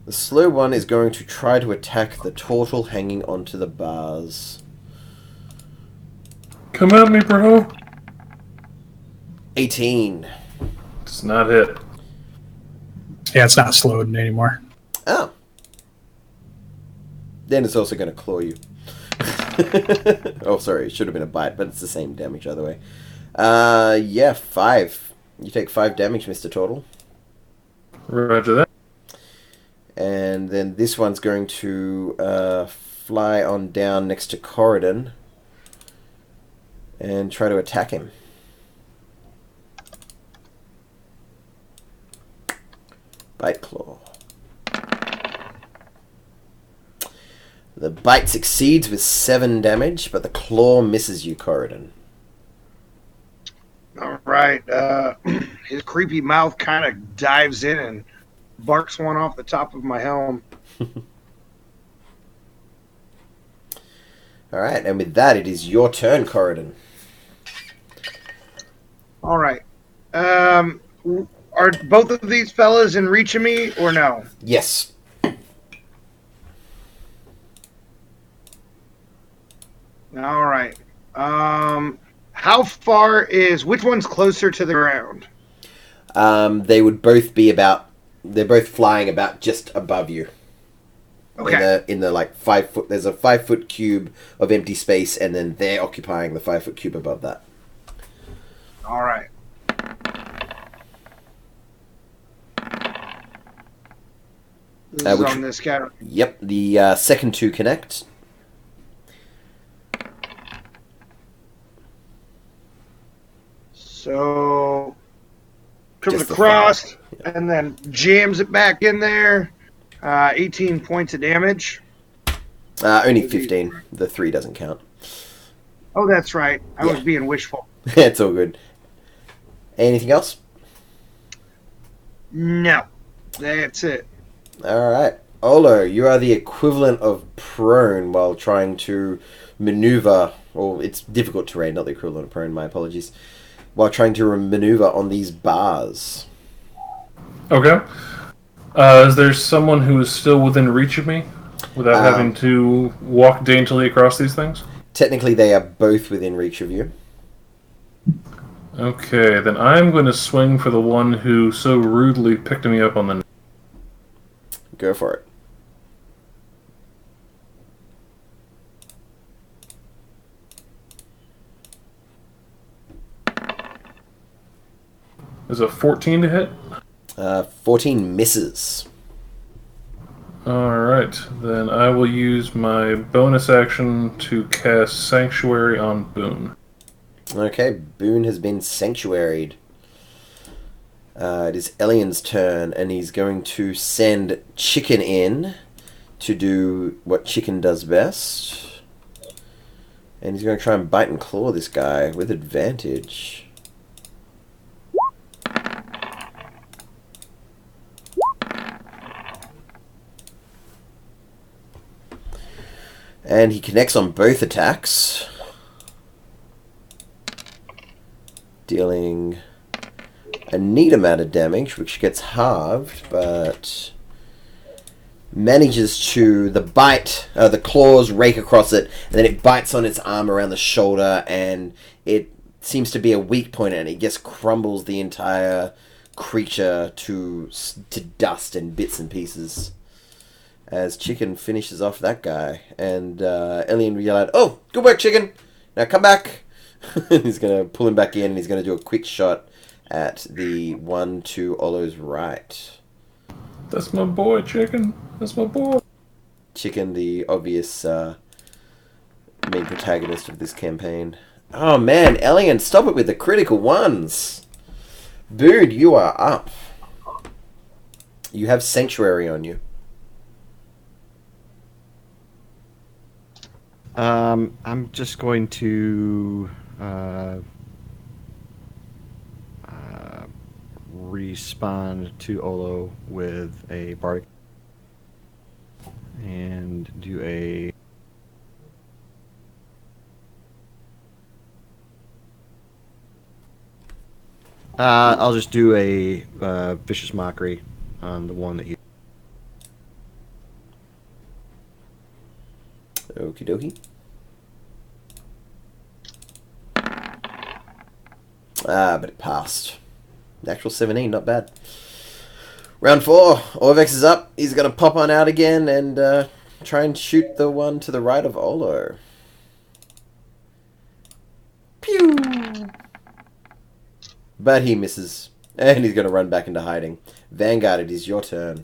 The slow one is going to try to attack the turtle hanging onto the bars. Come at me, bro. 18. It's not hit. Yeah, it's not slowed anymore. Oh. Then it's also going to claw you. Oh, sorry. It should have been a bite, but it's the same damage either way. Yeah, 5. You take 5 damage, Mr. Turtle. Roger that. And then this one's going to fly on down next to Corridon and try to attack him. Bite Claw. The bite succeeds with 7 damage, but the claw misses you, Corridon. All right. His creepy mouth kind of dives in and barks one off the top of my helm. Alright, and with that, it is your turn, Corridon. All right. Are both of these fellas in reach of me or no? Yes. All right. How far is... Which one's closer to the ground? They would both be about... They're both flying about just above you. Okay. In the like 5 foot... There's a 5 foot cube of empty space, and then they're occupying the 5 foot cube above that. All right. This is which- on this guy. Yep, the second 2 connect. So comes Just the across fire. and then jams it back in there. 18 points of damage. Only 15. The 3 doesn't count. Oh, that's right. I Yeah. was being wishful. It's all good. Anything else? No, that's it. Alright. Olo, you are the equivalent of prone while trying to maneuver, or it's difficult terrain, not the equivalent of prone, my apologies, while trying to maneuver on these bars. Okay. Is there someone who is still within reach of me without having to walk daintily across these things? Technically, they are both within reach of you. Okay, then I'm going to swing for the one who so rudely picked me up on the... Go for it. Is a 14 to hit? 14 misses. Alright, then I will use my bonus action to cast Sanctuary on Boone. Okay, Boone has been sanctuaried. It is Elian's turn, and he's going to send Chicken in to do what Chicken does best. And he's going to try and bite and claw this guy with advantage. And he connects on both attacks, dealing a neat amount of damage, which gets halved, but manages to, the claws rake across it, and then it bites on its arm around the shoulder, and it seems to be a weak point, and it just crumbles the entire creature to dust and bits and pieces. As Chicken finishes off that guy, and Elian will yell out, "Oh, good work, Chicken! Now come back!" He's going to pull him back in, and he's going to do a quick shot at the one to Olo's right. That's my boy, Chicken. That's my boy. Chicken, the obvious main protagonist of this campaign. Oh man, Elian, stop it with the critical ones! Dude, you are up. You have Sanctuary on you. I'm just going to respond to Olo with a bardic and do a I'll just do a vicious mockery on the one that you. Okie dokie. But it passed. Natural 17, not bad. Round 4. Orvex is up. He's going to pop on out again and try and shoot the one to the right of Olo. Pew! But he misses. And he's going to run back into hiding. Vanguard, it is your turn.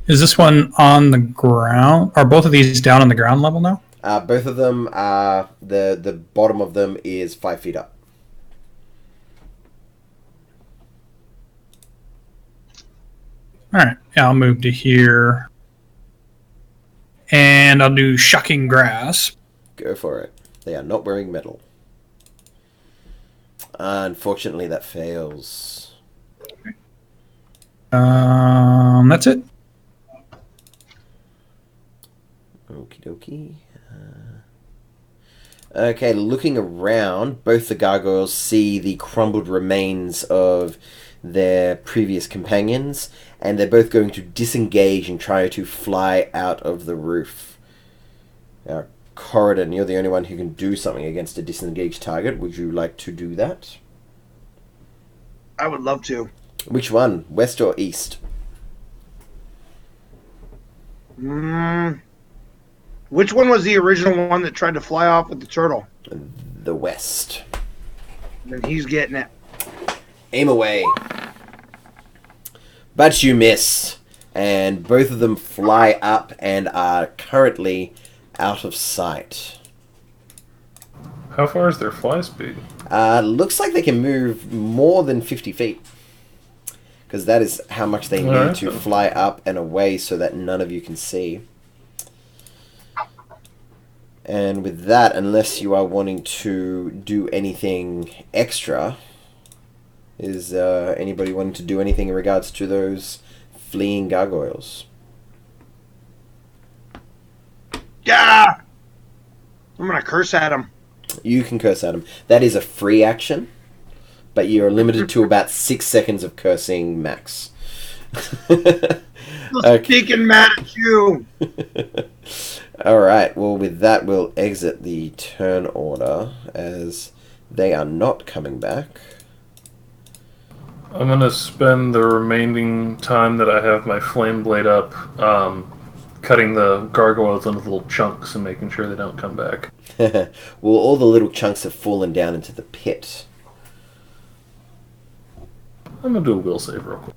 Is this one on the ground? Are both of these down on the ground level now? Both of them are... The bottom of them is 5 feet up. Alright, yeah, I'll move to here. And I'll do Shocking Grasp. Go for it. They are not wearing metal. Unfortunately, that fails. That's it. Okie dokie. Okay, looking around, both the gargoyles see the crumbled remains of their previous companions, and they're both going to disengage and try to fly out of the roof. Now, Corridon, you're the only one who can do something against a disengaged target. Would you like to do that? I would love to. Which one? West or east? Which one was the original one that tried to fly off with the turtle? The west. Then he's getting it. Aim away. But you miss. And both of them fly up and are currently out of sight. How far is their fly speed? Looks like they can move more than 50 feet. Because that is how much they need to fly up and away so that none of you can see. And with that, unless you are wanting to do anything extra, is anybody wanting to do anything in regards to those fleeing gargoyles? Yeah! I'm going to curse at him. You can curse at them. That is a free action, but you're limited to about 6 seconds of cursing max. Speaking mad at you. Alright, well with that we'll exit the turn order as they are not coming back. I'm going to spend the remaining time that I have my flame blade up cutting the gargoyles into little chunks and making sure they don't come back. Well, all the little chunks have fallen down into the pit. I'm gonna do a will save real quick.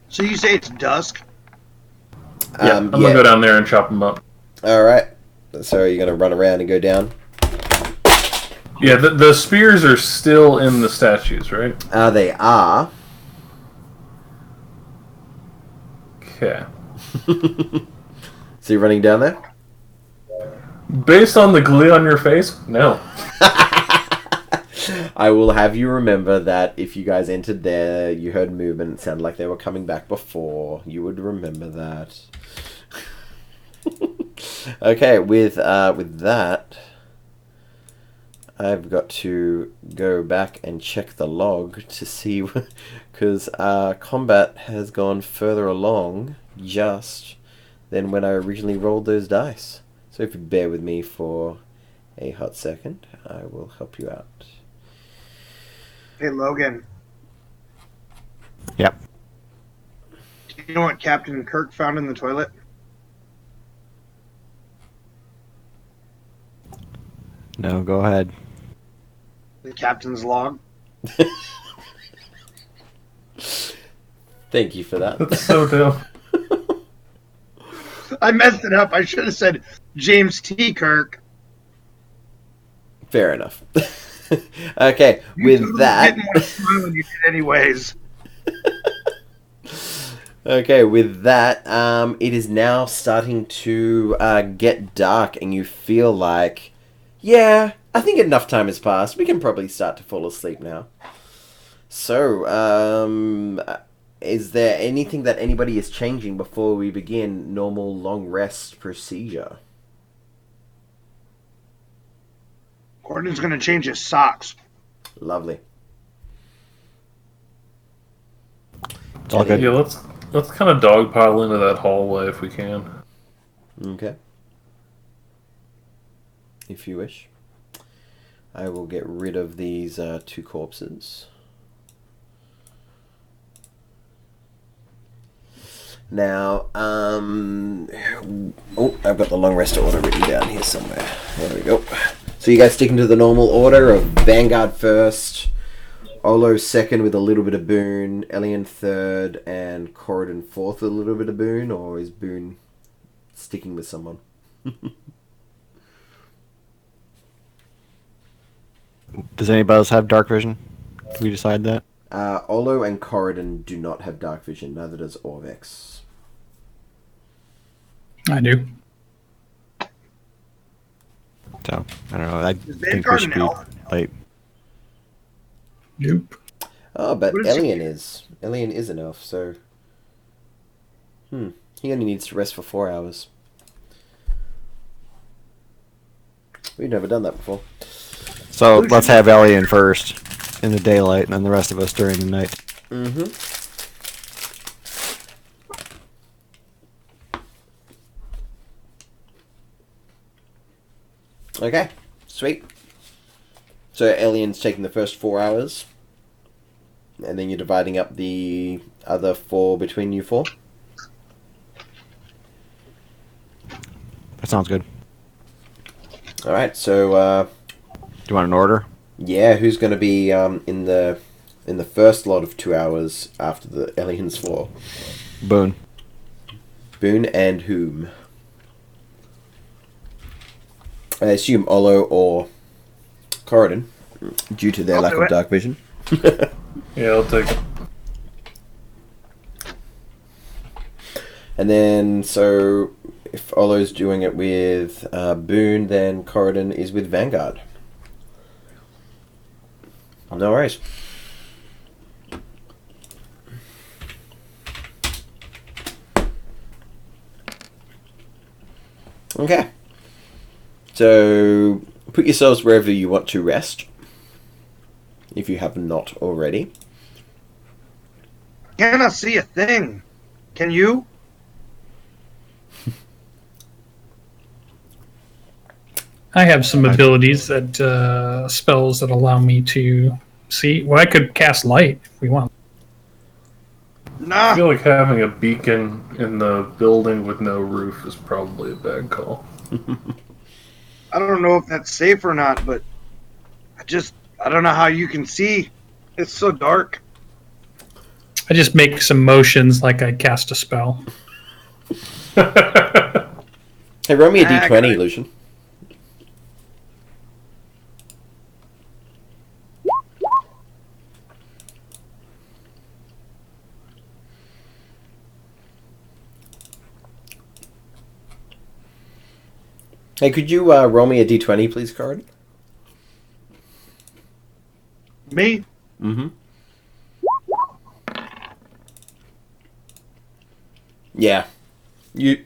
So you say it's dusk? Yeah, I'm gonna go down there and chop them up. All right. So are you going to run around and go down? Yeah, the spears are still in the statues, right? They are. Okay. So you're running down there? Based on the glee on your face, no. I will have you remember that if you guys entered there, you heard movement, it sounded like they were coming back before. You would remember that. Okay, with that, I've got to go back and check the log to see, because combat has gone further along just than when I originally rolled those dice. So if you bear with me for a hot second, I will help you out. Hey, Logan. Yep. Do you know what Captain Kirk found in the toilet? No, go ahead. The captain's log. Thank you for that. That's so dumb. I messed it up. I should have said James T. Kirk. Fair enough. Okay, with that... You didn't want to smile when you did anyways. Okay, with that, it is now starting to get dark, and you feel like, yeah, I think enough time has passed. We can probably start to fall asleep now. So, is there anything that anybody is changing before we begin normal long rest procedure? Gordon's going to change his socks. Lovely. It's all good. Yeah, let's kind of dogpile into that hallway if we can. Okay. If you wish. I will get rid of these two corpses. Now, oh, I've got the long rest order written down here somewhere. There we go. So you guys sticking to the normal order of Vanguard first, Olo second with a little bit of Boone, Elian third, and Corridon fourth with a little bit of Boone, or is Boone sticking with someone? Does anybody else have dark vision? Did we decide that? Olo and Corridon do not have dark vision, neither does Orvex. I do. So, I don't know. I think we Vanguard should an be elf? late. Nope. Oh, but What is he? Elian is. Elian is an elf, so... He only needs to rest for 4 hours. We've never done that before. So, let's have Elian first in the daylight, and then the rest of us during the night. Mm-hmm. Okay, sweet. So Elian's taking the first 4 hours, and then you're dividing up the other 4 between you 4? That sounds good. Alright, so, Do you want an order? yeah, who's going to be in the first lot of 2 hours after the Elian's 4? Boone. Boone and whom? I assume Olo or Corridon, due to their I'll lack do of it. dark vision. Yeah, I'll take it. And then, so, if Olo's doing it with Boone, then Corridon is with Vanguard. No worries. Okay. So, put yourselves wherever you want to rest, if you have not already. Cannot see a thing. Can you? I have some abilities that spells that allow me to see. Well, I could cast light if we want. I Nah. feel like having a beacon in the building with no roof is probably a bad call. I don't know if that's safe or not, but I don't know how you can see. It's so dark. I just make some motions like I cast a spell. Hey, roll me a d20, Lucian. Hey, could you roll me a d20, please, Card? Me? Mm-hmm. Yeah. You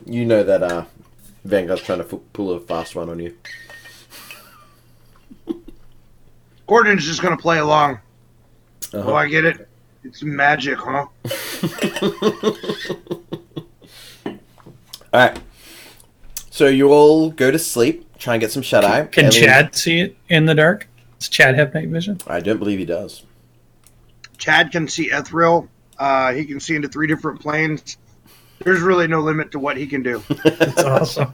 know that Vanguard's trying to pull a fast one on you. Gordon's just going to play along. Uh-huh. Oh, I get it. It's magic, huh? Alright. So you all go to sleep, try and get some shut-eye. Can Chad see it in the dark? Does Chad have night vision? I don't believe he does. Chad can see ethereal. He can see into 3 different planes. There's really no limit to what he can do. That's awesome.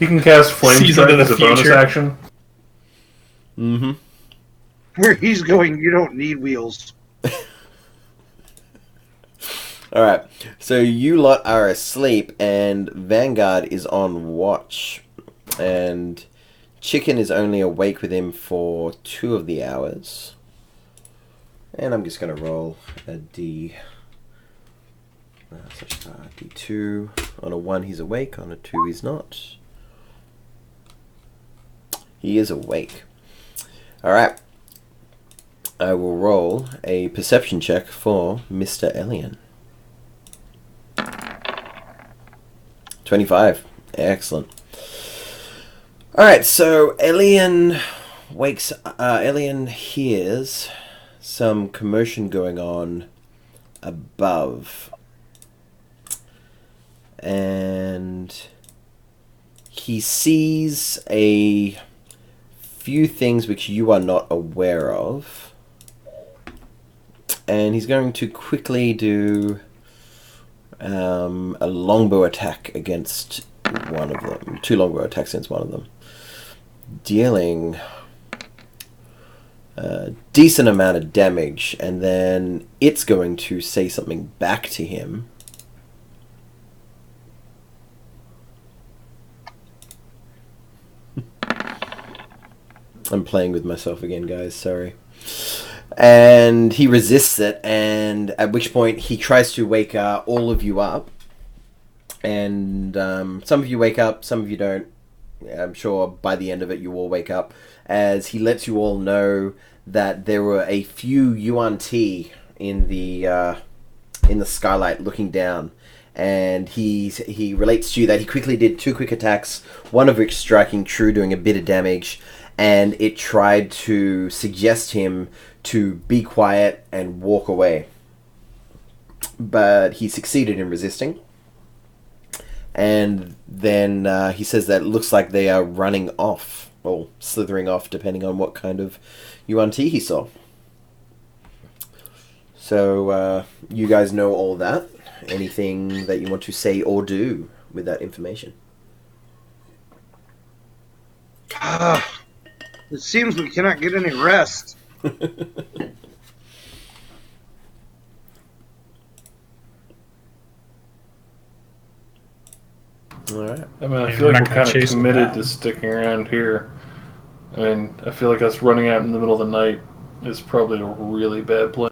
He can cast Flame Sees Strike into the as a bonus future. action. Mm-hmm. Where he's going, you don't need wheels. Alright, so you lot are asleep, and Vanguard is on watch. And Chicken is only awake with him for 2 of the hours. And I'm just going to roll a D2. On a 1 he's awake, on a 2 he's not. He is awake. Alright. I will roll a perception check for Mr. Elian. 25. Excellent. Alright, so Elian hears some commotion going on above. And he sees a few things which you are not aware of. And he's going to quickly do a longbow attack against one of them. 2 longbow attacks against one of them. Dealing a decent amount of damage. And then it's going to say something back to him. I'm playing with myself again, guys. Sorry. And he resists it, and at which point he tries to wake all of you up. And some of you wake up, some of you don't. I'm sure by the end of it you all wake up, as he lets you all know that there were a few UNT in the skylight looking down. And he relates to you that he quickly did 2 quick attacks, one of which striking true, doing a bit of damage, and it tried to suggest him to be quiet and walk away. But he succeeded in resisting. And then he says that it looks like they are running off, or slithering off, depending on what kind of UNT he saw. So you guys know all that. Anything that you want to say or do with that information? It seems we cannot get any rest. Alright. I mean, I Yeah, feel we're like not we're gonna kind of chase them committed down. to sticking around here. I mean, I feel like us running out in the middle of the night is probably a really bad plan.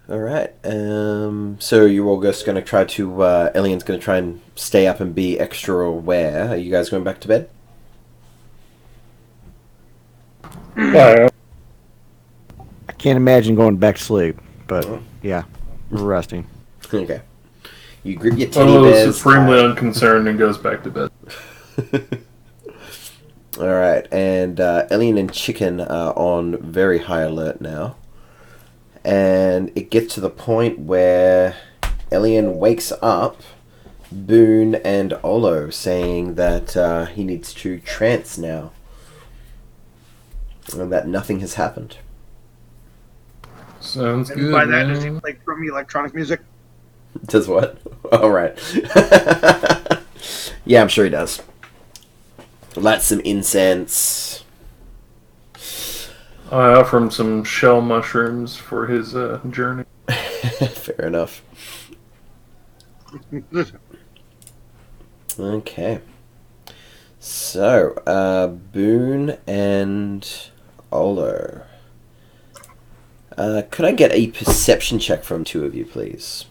Alright, so you're all just going to try to, Elian's going to try and stay up and be extra aware. Are you guys going back to bed? I can't imagine going back to sleep, but yeah, we're resting. Okay. You grip your teddy Oh, bears. supremely unconcerned and goes back to bed. Alright, and Elian and Chicken are on very high alert now. And it gets to the point where Elian wakes up Boone and Olo, saying that he needs to trance now. And that nothing has happened. Sounds And good, by that, man. does he play crummy electronic music? Does what? All right. Yeah, I'm sure he does. Light some incense. I offer him some shell mushrooms for his journey. Fair enough. Okay. So, Boone and Olo. Could I get a perception check from two of you, please?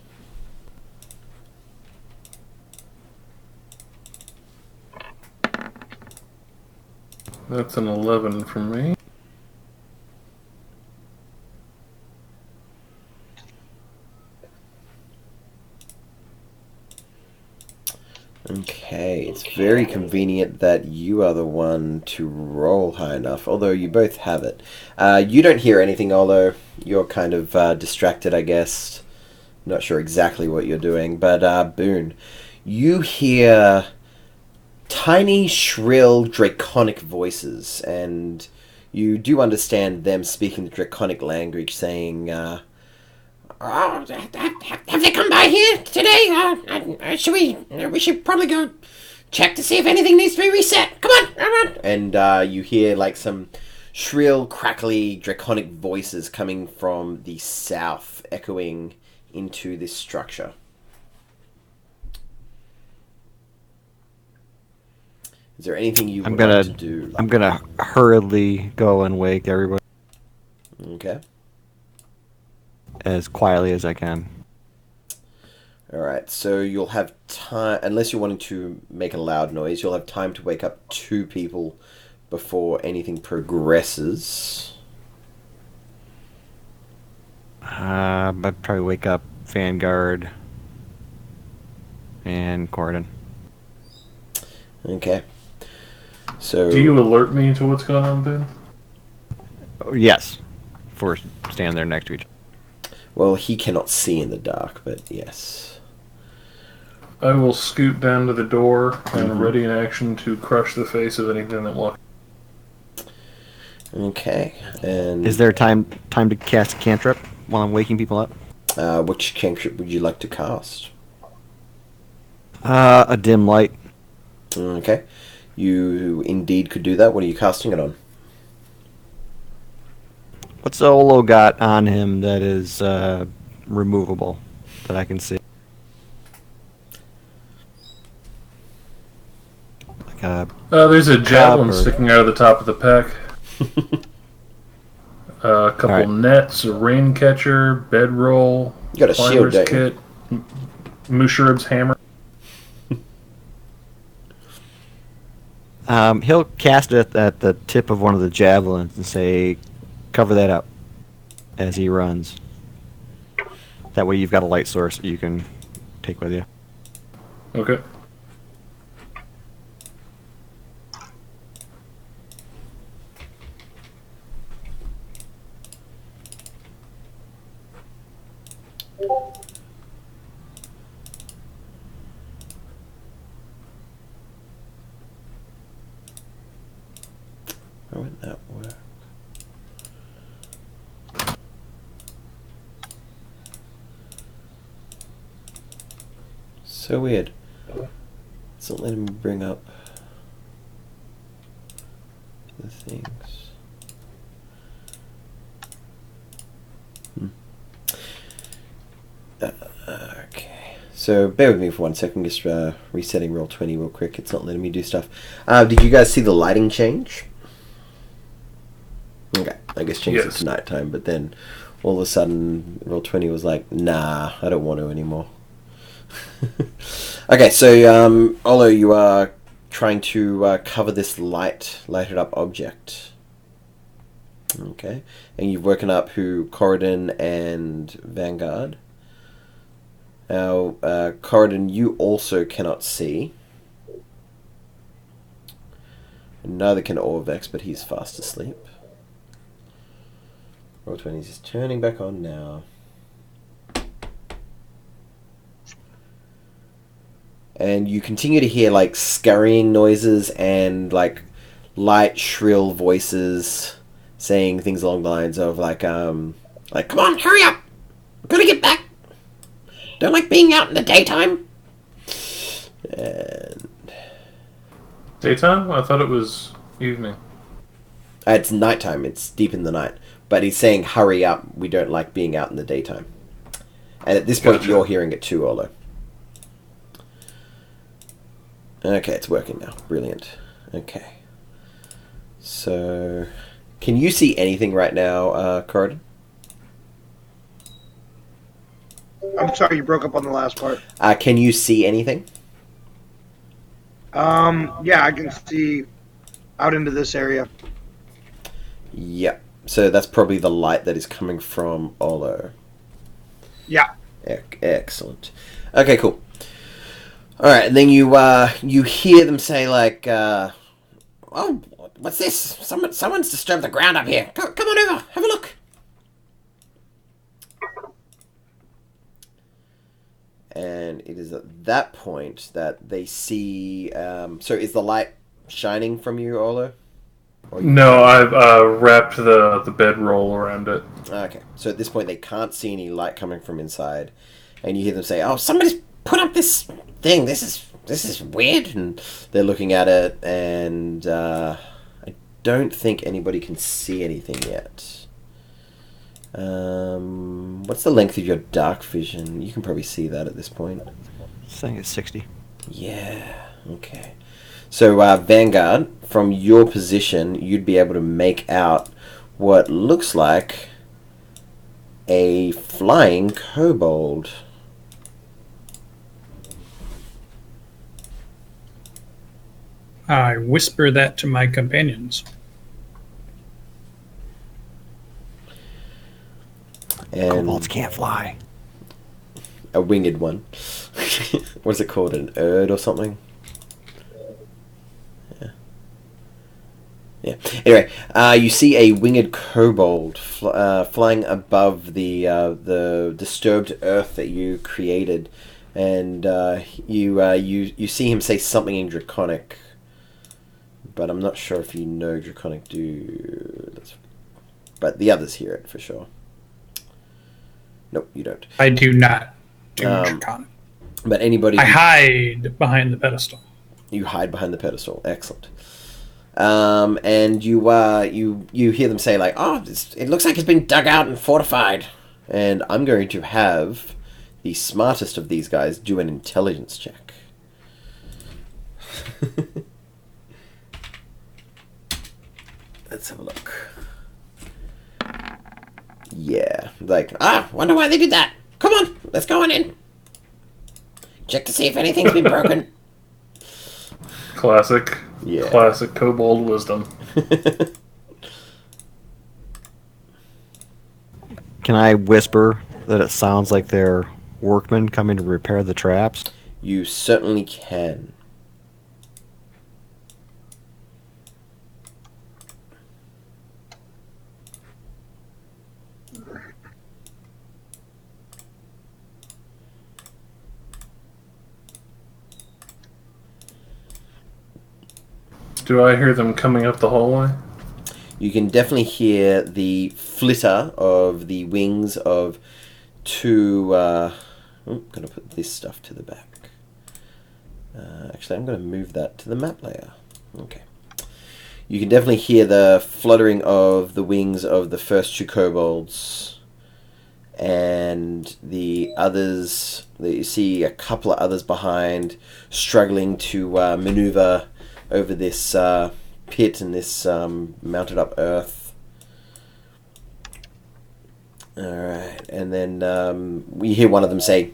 That's an 11 from me. Okay, it's very convenient that you are the one to roll high enough, although you both have it. You don't hear anything, although you're kind of distracted, I guess. Not sure exactly what you're doing, but Boone, you hear tiny, shrill, draconic voices, and you do understand them speaking the draconic language, saying, "Oh, have they come by here today? We should probably go check to see if anything needs to be reset. Come on. And you hear like some shrill, crackly, draconic voices coming from the south, echoing into this structure. Is there anything you would like to do? I'm gonna hurriedly go and wake everybody Okay. as quietly as I can. Alright, so you'll have time, unless you're wanting to make a loud noise, you'll have time to wake up 2 people before anything progresses. I'd probably wake up Vanguard and Corden. Okay. So Do you alert me to what's going on, Ben? Oh, yes, for standing there next to each other. well, he cannot see in the dark, but yes. I will scoot down to the door and ready in action to crush the face of anything that walks. Okay. And Is there time to cast a cantrip while I'm waking people up? which cantrip would you like to cast? A dim light. Okay. You indeed could do that. What are you casting it on? What's Olo got on him that is removable that I can see? Like a There's a javelin or- sticking out of the top of the pack. A couple Alright. nets, a rain catcher, bedroll, You got a shield, climber's don't you? kit, Mushrib's hammer. He'll cast it at the tip of one of the javelins and say, "Cover that up," as he runs. That way, you've got a light source that you can take with you. Okay. How would that work? So weird. It's not letting me bring up the things. Okay. So bear with me for 1 second, just resetting Roll20 real quick. It's not letting me do stuff. Did you guys see the lighting change? Okay, I guess changed it Yes. to nighttime, but then all of a sudden Roll20 was like, nah, I don't want to anymore. Okay, so Olo, you are trying to cover this lighted up object. Okay, and you've woken up who? Corridon and Vanguard. Now, Corridon, you also cannot see. And neither can Orvex, but he's fast asleep. Roll20 is just turning back on now. And you continue to hear like scurrying noises and like light, shrill voices saying things along the lines of like come on, hurry up! We're gonna get back! Don't like being out in the daytime. And Daytime? I thought it was evening. it's nighttime. It's deep in the night. But he's saying, hurry up. We don't like being out in the daytime. And at this point, Gotcha. you're hearing it too, Olo. Okay, it's working now. Brilliant. Okay. So, can you see anything right now, Corridon? I'm sorry, you broke up on the last part. Can you see anything? Yeah, I can see out into this area. Yep. So that's probably the light that is coming from Olo. Yeah. Excellent. Okay, cool. All right, and then you hear them say like, "Oh, what's this? Someone's disturbed the ground up here. Come on over, have a look." And it is at that point that they see. So is the light shining from you, Olo? No, I've wrapped the bedroll around it. Okay, so at this point they can't see any light coming from inside, and you hear them say, "Oh, somebody's put up this thing. This is weird." And they're looking at it, and I don't think anybody can see anything yet. What's the length of your dark vision? You can probably see that at this point. Saying it's 60. Yeah. Okay. So Vanguard, from your position, you'd be able to make out what looks like a flying kobold. I whisper that to my companions. And Kobolds can't fly. a winged one. What's it called? An Erd or something? Yeah. Anyway, you see a winged kobold flying above the disturbed earth that you created, and you see him say something in Draconic, but I'm not sure if you know Draconic. But the others hear it for sure. Nope, you don't. I do not do Draconic. But anybody, I hide behind the pedestal. you hide behind the pedestal. Excellent. And you hear them say like, "Oh, it looks like it's been dug out and fortified." And I'm going to have the smartest of these guys do an intelligence check. Let's have a look. Yeah, like, wonder why they did that. Come on, let's go on in. Check to see if anything's been broken. Classic. Yeah. Classic kobold wisdom. Can I whisper that it sounds like they're workmen coming to repair the traps? You certainly can. Do I hear them coming up the hallway? You can definitely hear the flitter of the wings of two... I'm going to put this stuff to the back. Actually, I'm going to move that to the map layer. Okay. You can definitely hear the fluttering of the wings of the first two kobolds. And the others... You see a couple of others behind, struggling to maneuver over this pit and this mounted up earth. Alright, and then we hear one of them say,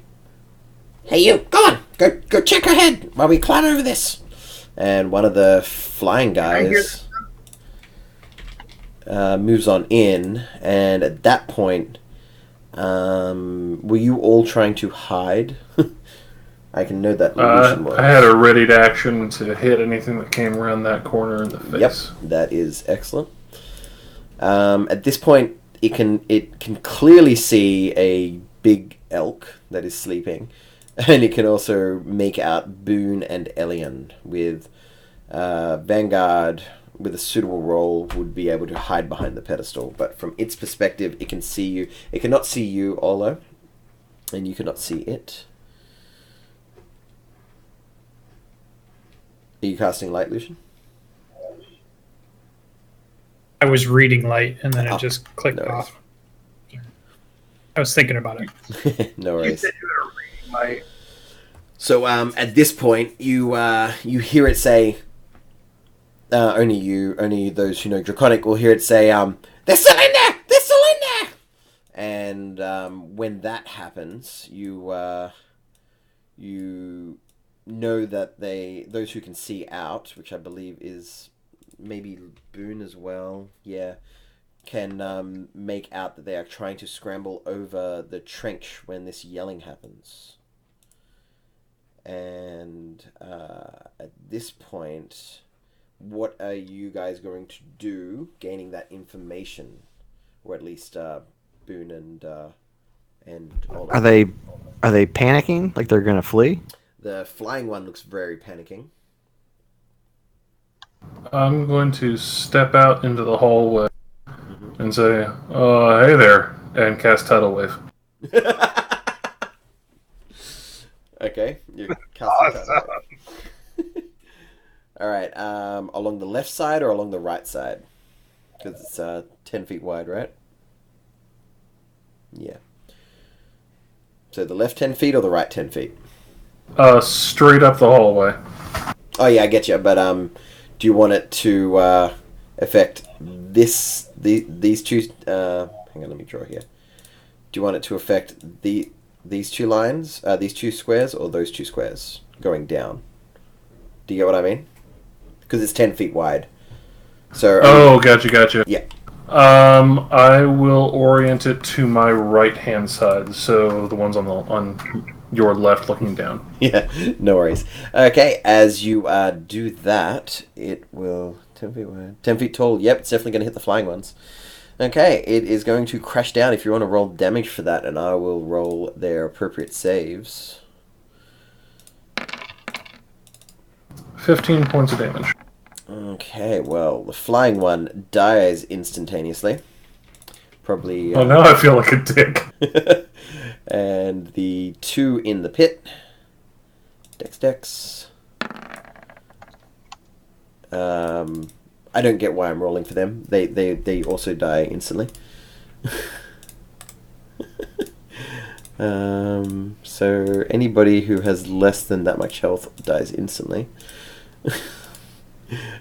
"Hey you, go on, go check ahead while we climb over this." And one of the flying guys moves on in, and at that point, were you all trying to hide? I can know that illusion was. I had a ready to action to hit anything that came around that corner in the face. Yep, that is excellent. At this point, it can clearly see a big elk that is sleeping, and it can also make out Boone and Elian with Vanguard with a suitable roll would be able to hide behind the pedestal. But from its perspective, it can see you. It cannot see you, Olo. and you cannot see it. Are you casting light, Lucian? I was reading light, and then it just clicked no worries. off. I was thinking about it. No You worries. said you were reading light. So at this point, you hear it say. Only those who know Draconic will hear it say, "They're still in there! They're still in there!" And when that happens, you know that those who can see out, which I believe is maybe Boone as well, can make out that they are trying to scramble over the trench when this yelling happens. And at this point, what are you guys going to do gaining that information? Or at least Boone and Oliver. Are they panicking? Like they're gonna flee? The flying one looks very panicking. I'm going to step out into the hallway and say, hey there, and cast Tidal Wave. Okay, you're casting Awesome. Alright, along the left side or along the right side? Because it's 10 feet wide, right? Yeah. So the left 10 feet or the right 10 feet? Straight up the hallway. Oh yeah, I get you. But do you want it to affect these two? Hang on, let me draw here. Do you want it to affect these two lines, these two squares, or those two squares going down? Do you get what I mean? Because it's 10 feet wide. So. Gotcha. Yeah. I will orient it to my right-hand side, so the ones on your left looking down. Yeah, no worries. Okay, as you do that, it will 10 feet wide, 10 feet tall. Yep, it's definitely going to hit the flying ones. Okay, it is going to crash down. If you want to roll damage for that, and I will roll their appropriate saves. 15 points of damage. Okay, well, the flying one dies instantaneously. Probably. Oh, now I feel like a dick. And the two in the pit. Dex. I don't get why I'm rolling for them. They also die instantly. So anybody who has less than that much health dies instantly.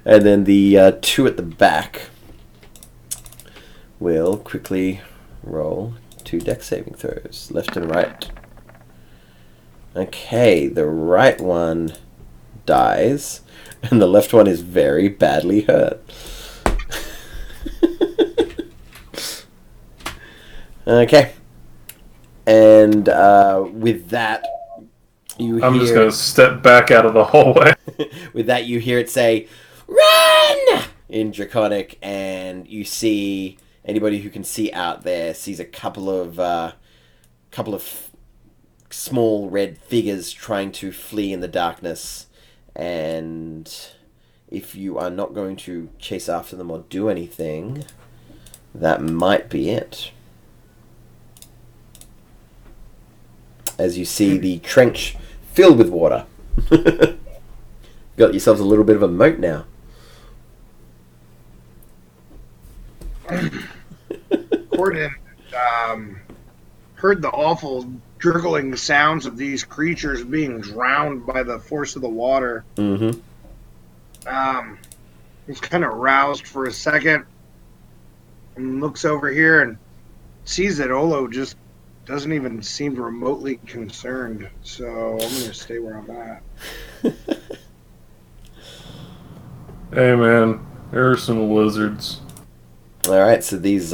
And then the two at the back will quickly roll 2 dex saving throws, left and right. Okay, the right one dies, and the left one is very badly hurt. Okay. And with that, I'm just going to step back out of the hallway. With that, you hear it say, "Run!" in Draconic, and you see anybody who can see out there sees a couple of small red figures trying to flee in the darkness. And if you are not going to chase after them or do anything, that might be it. As you see the trench filled with water. Got yourselves a little bit of a moat now. Corden heard the awful gurgling sounds of these creatures being drowned by the force of the water. Mm-hmm. He's kind of roused for a second and looks over here and sees that Olo just doesn't even seem remotely concerned. So I'm going to stay where I'm at. Hey man, there are some lizards. Alright, so these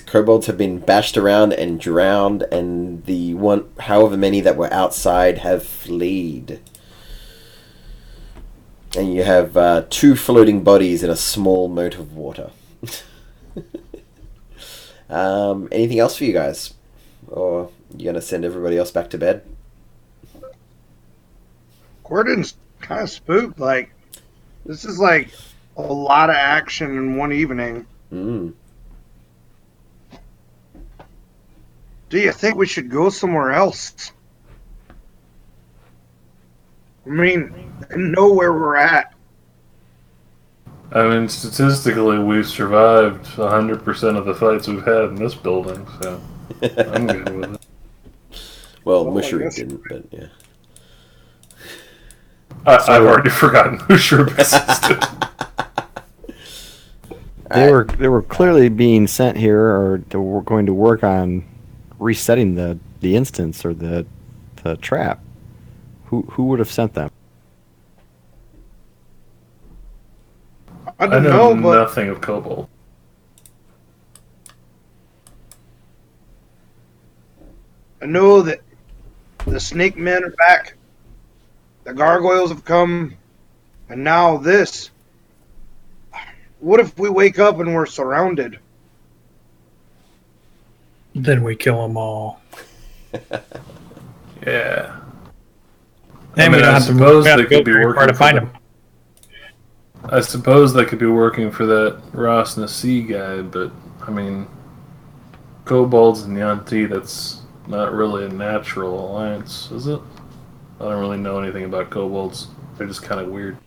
kobolds have been bashed around and drowned, and the however many that were outside have fled. And you have 2 floating bodies in a small moat of water. Anything else for you guys? Or you going to send everybody else back to bed? Corden's kind of spooked. Like, this is like a lot of action in one evening. Do you think we should go somewhere else? I mean, I know where we're at. I mean, statistically, we've survived 100% of the fights we've had in this building, so I'm good with it. Well, Well, I Mushroom guess- didn't, but yeah. I've already forgotten who Shrub existed. They were clearly being sent here, or they were going to work on resetting the instance or the trap. Who would have sent them? I I don't know know, but nothing of Kobold. I know that the snake men are back. The gargoyles have come. And now this. What if we wake up and we're surrounded? Then we kill them all. Yeah. And mean, we don't I have to suppose we have they to go could be very working far to for find them. them. I suppose they could be working for that Ross Nasi guy, but, I mean, Kobolds and Yanti, that's not really a natural alliance, is it? I don't really know anything about Kobolds. They're just kind of weird.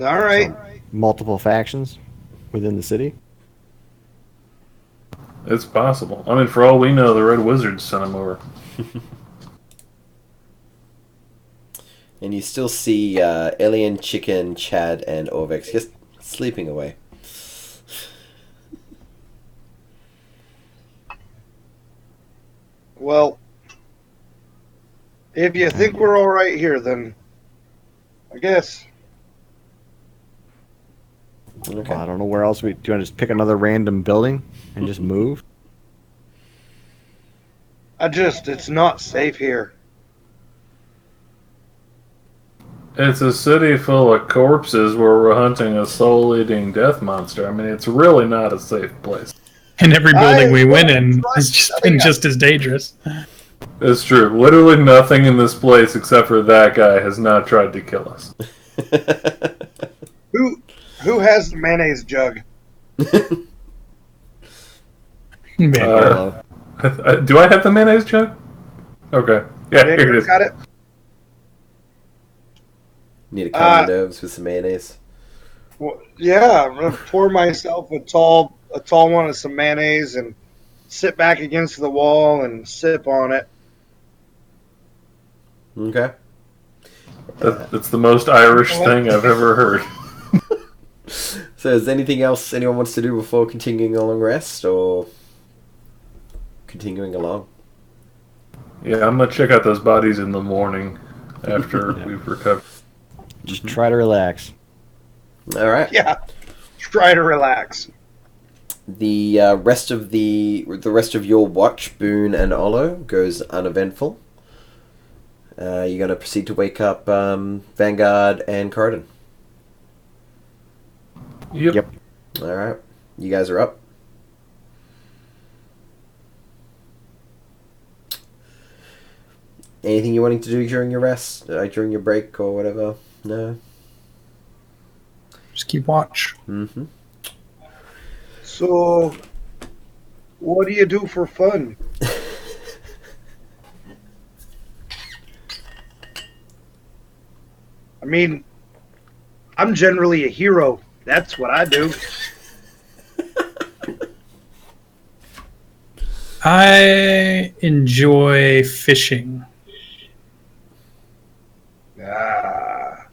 All right. Multiple factions within the city. It's possible. I mean, for all we know, the Red Wizards sent him over. And you still see Alien, Chicken, Chad, and Orvex just sleeping away. Well, if you think we're all right here, then I guess. Okay. Well, I don't know where else do you want to just pick another random building and just move? It's not safe here. It's a city full of corpses where we're hunting a soul-eating death monster. I mean, it's really not a safe place. And every building we went I- in has just been just as dangerous. It's true. Literally nothing in this place except for that guy has not tried to kill us. Who has the mayonnaise jug? Man, Do I have the mayonnaise jug? Okay. Yeah, here it is. Got it. Need to calm your nerves with some mayonnaise. Well, yeah, I'm gonna pour myself a tall one of some mayonnaise and sit back against the wall and sip on it. Okay. That's the most Irish thing I've ever heard. So is there anything else anyone wants to do before continuing a long rest, or continuing along? Yeah, I'm gonna check out those bodies in the morning after we've recovered. Just try to relax. All right. Yeah, try to relax. The rest of your watch, Boone and Olo, goes uneventful. You're going to proceed to wake up Vanguard and Corridon. Yep. All right. You guys are up. Anything you're wanting to do during your rest, during your break or whatever? No? just keep watch. Mm-hmm. So, what do you do for fun? I mean, I'm generally a hero. That's what I do. I enjoy fishing. Ah,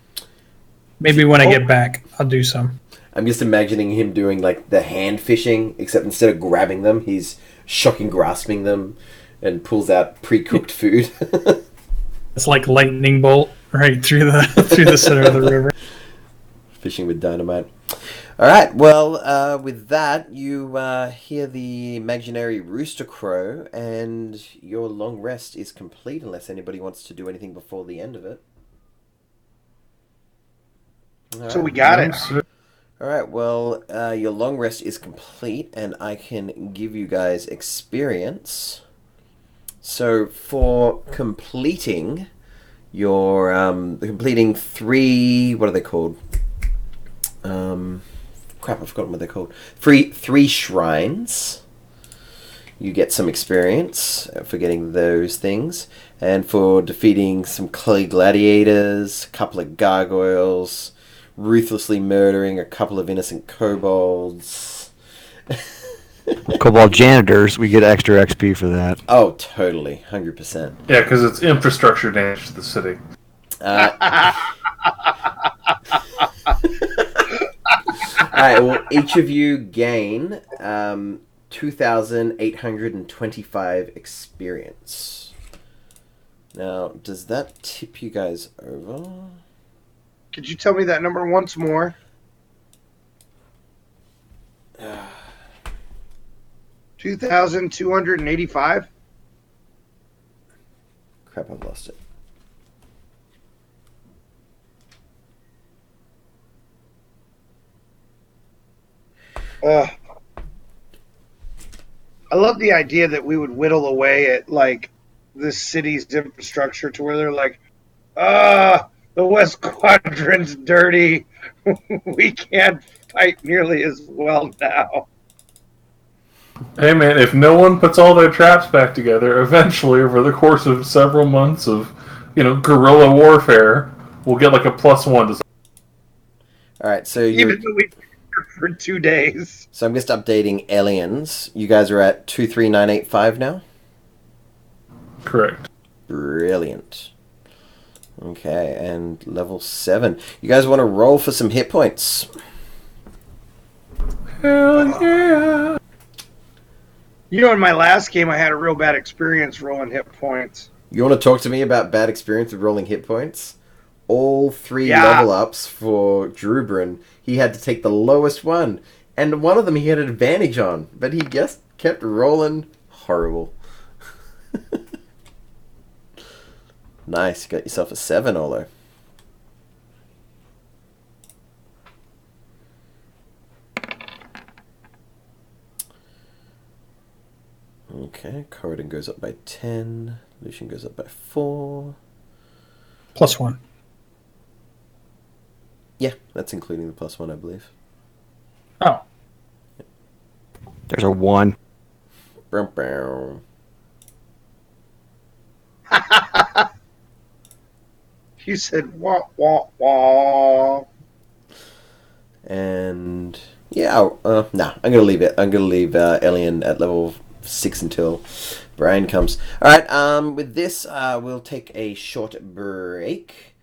Maybe when I get back, I'll do some. I'm just imagining him doing like the hand fishing, except instead of grabbing them, he's shocking grasping them and pulls out pre-cooked food. It's like lightning bolt right through the center of the river. Fishing with dynamite. All right. Well, with that, you hear the imaginary rooster crow, and your long rest is complete, unless anybody wants to do anything before the end of it. All so right. we got it. All right. Well, your long rest is complete, and I can give you guys experience. So for completing your completing 3, what are they called? crap, I've forgotten what they're called. Three shrines. You get some experience for getting those things. And for defeating some clay gladiators, a couple of gargoyles, ruthlessly murdering a couple of innocent kobolds. Kobold janitors, we get extra XP for that. Oh, totally. 100%. Yeah, because it's infrastructure damage to the city. Alright, well, each of you gain 2,825 experience. Now, does that tip you guys over? Could you tell me that number once more? 2,285? Crap, I've lost it. I love the idea that we would whittle away at like this city's infrastructure to where they're like, the West Quadrant's dirty. We can't fight nearly as well now. Hey man, if no one puts all their traps back together, eventually over the course of several months of, guerrilla warfare, we'll get like a +1 to. Alright, so Even though we for 2 days. So I'm just updating aliens. You guys are at 23985 now? Correct. Brilliant. Okay, and level 7. You guys want to roll for some hit points? Hell yeah! In my last game, I had a real bad experience rolling hit points. You want to talk to me about bad experience with rolling hit points? All 3 Yeah. level ups for Drubrin, he had to take the lowest one. And one of them he had an advantage on, but he just kept rolling horrible. Nice, you got yourself a 7, Olo. Okay, Corridon goes up by 10. Lucian goes up by 4. +1. Yeah, that's including the +1, I believe. Oh. There's a 1. Bow, bow. You said wah wah wah. And yeah, nah, I'm gonna leave it. I'm gonna leave Elian at level 6 until Brian comes. All right. With this, we'll take a short break,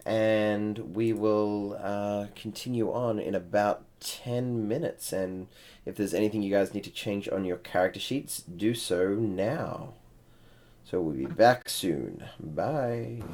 and we will continue on in about 10 minutes. And if there's anything you guys need to change on your character sheets, do so now. So we'll be back soon. Bye.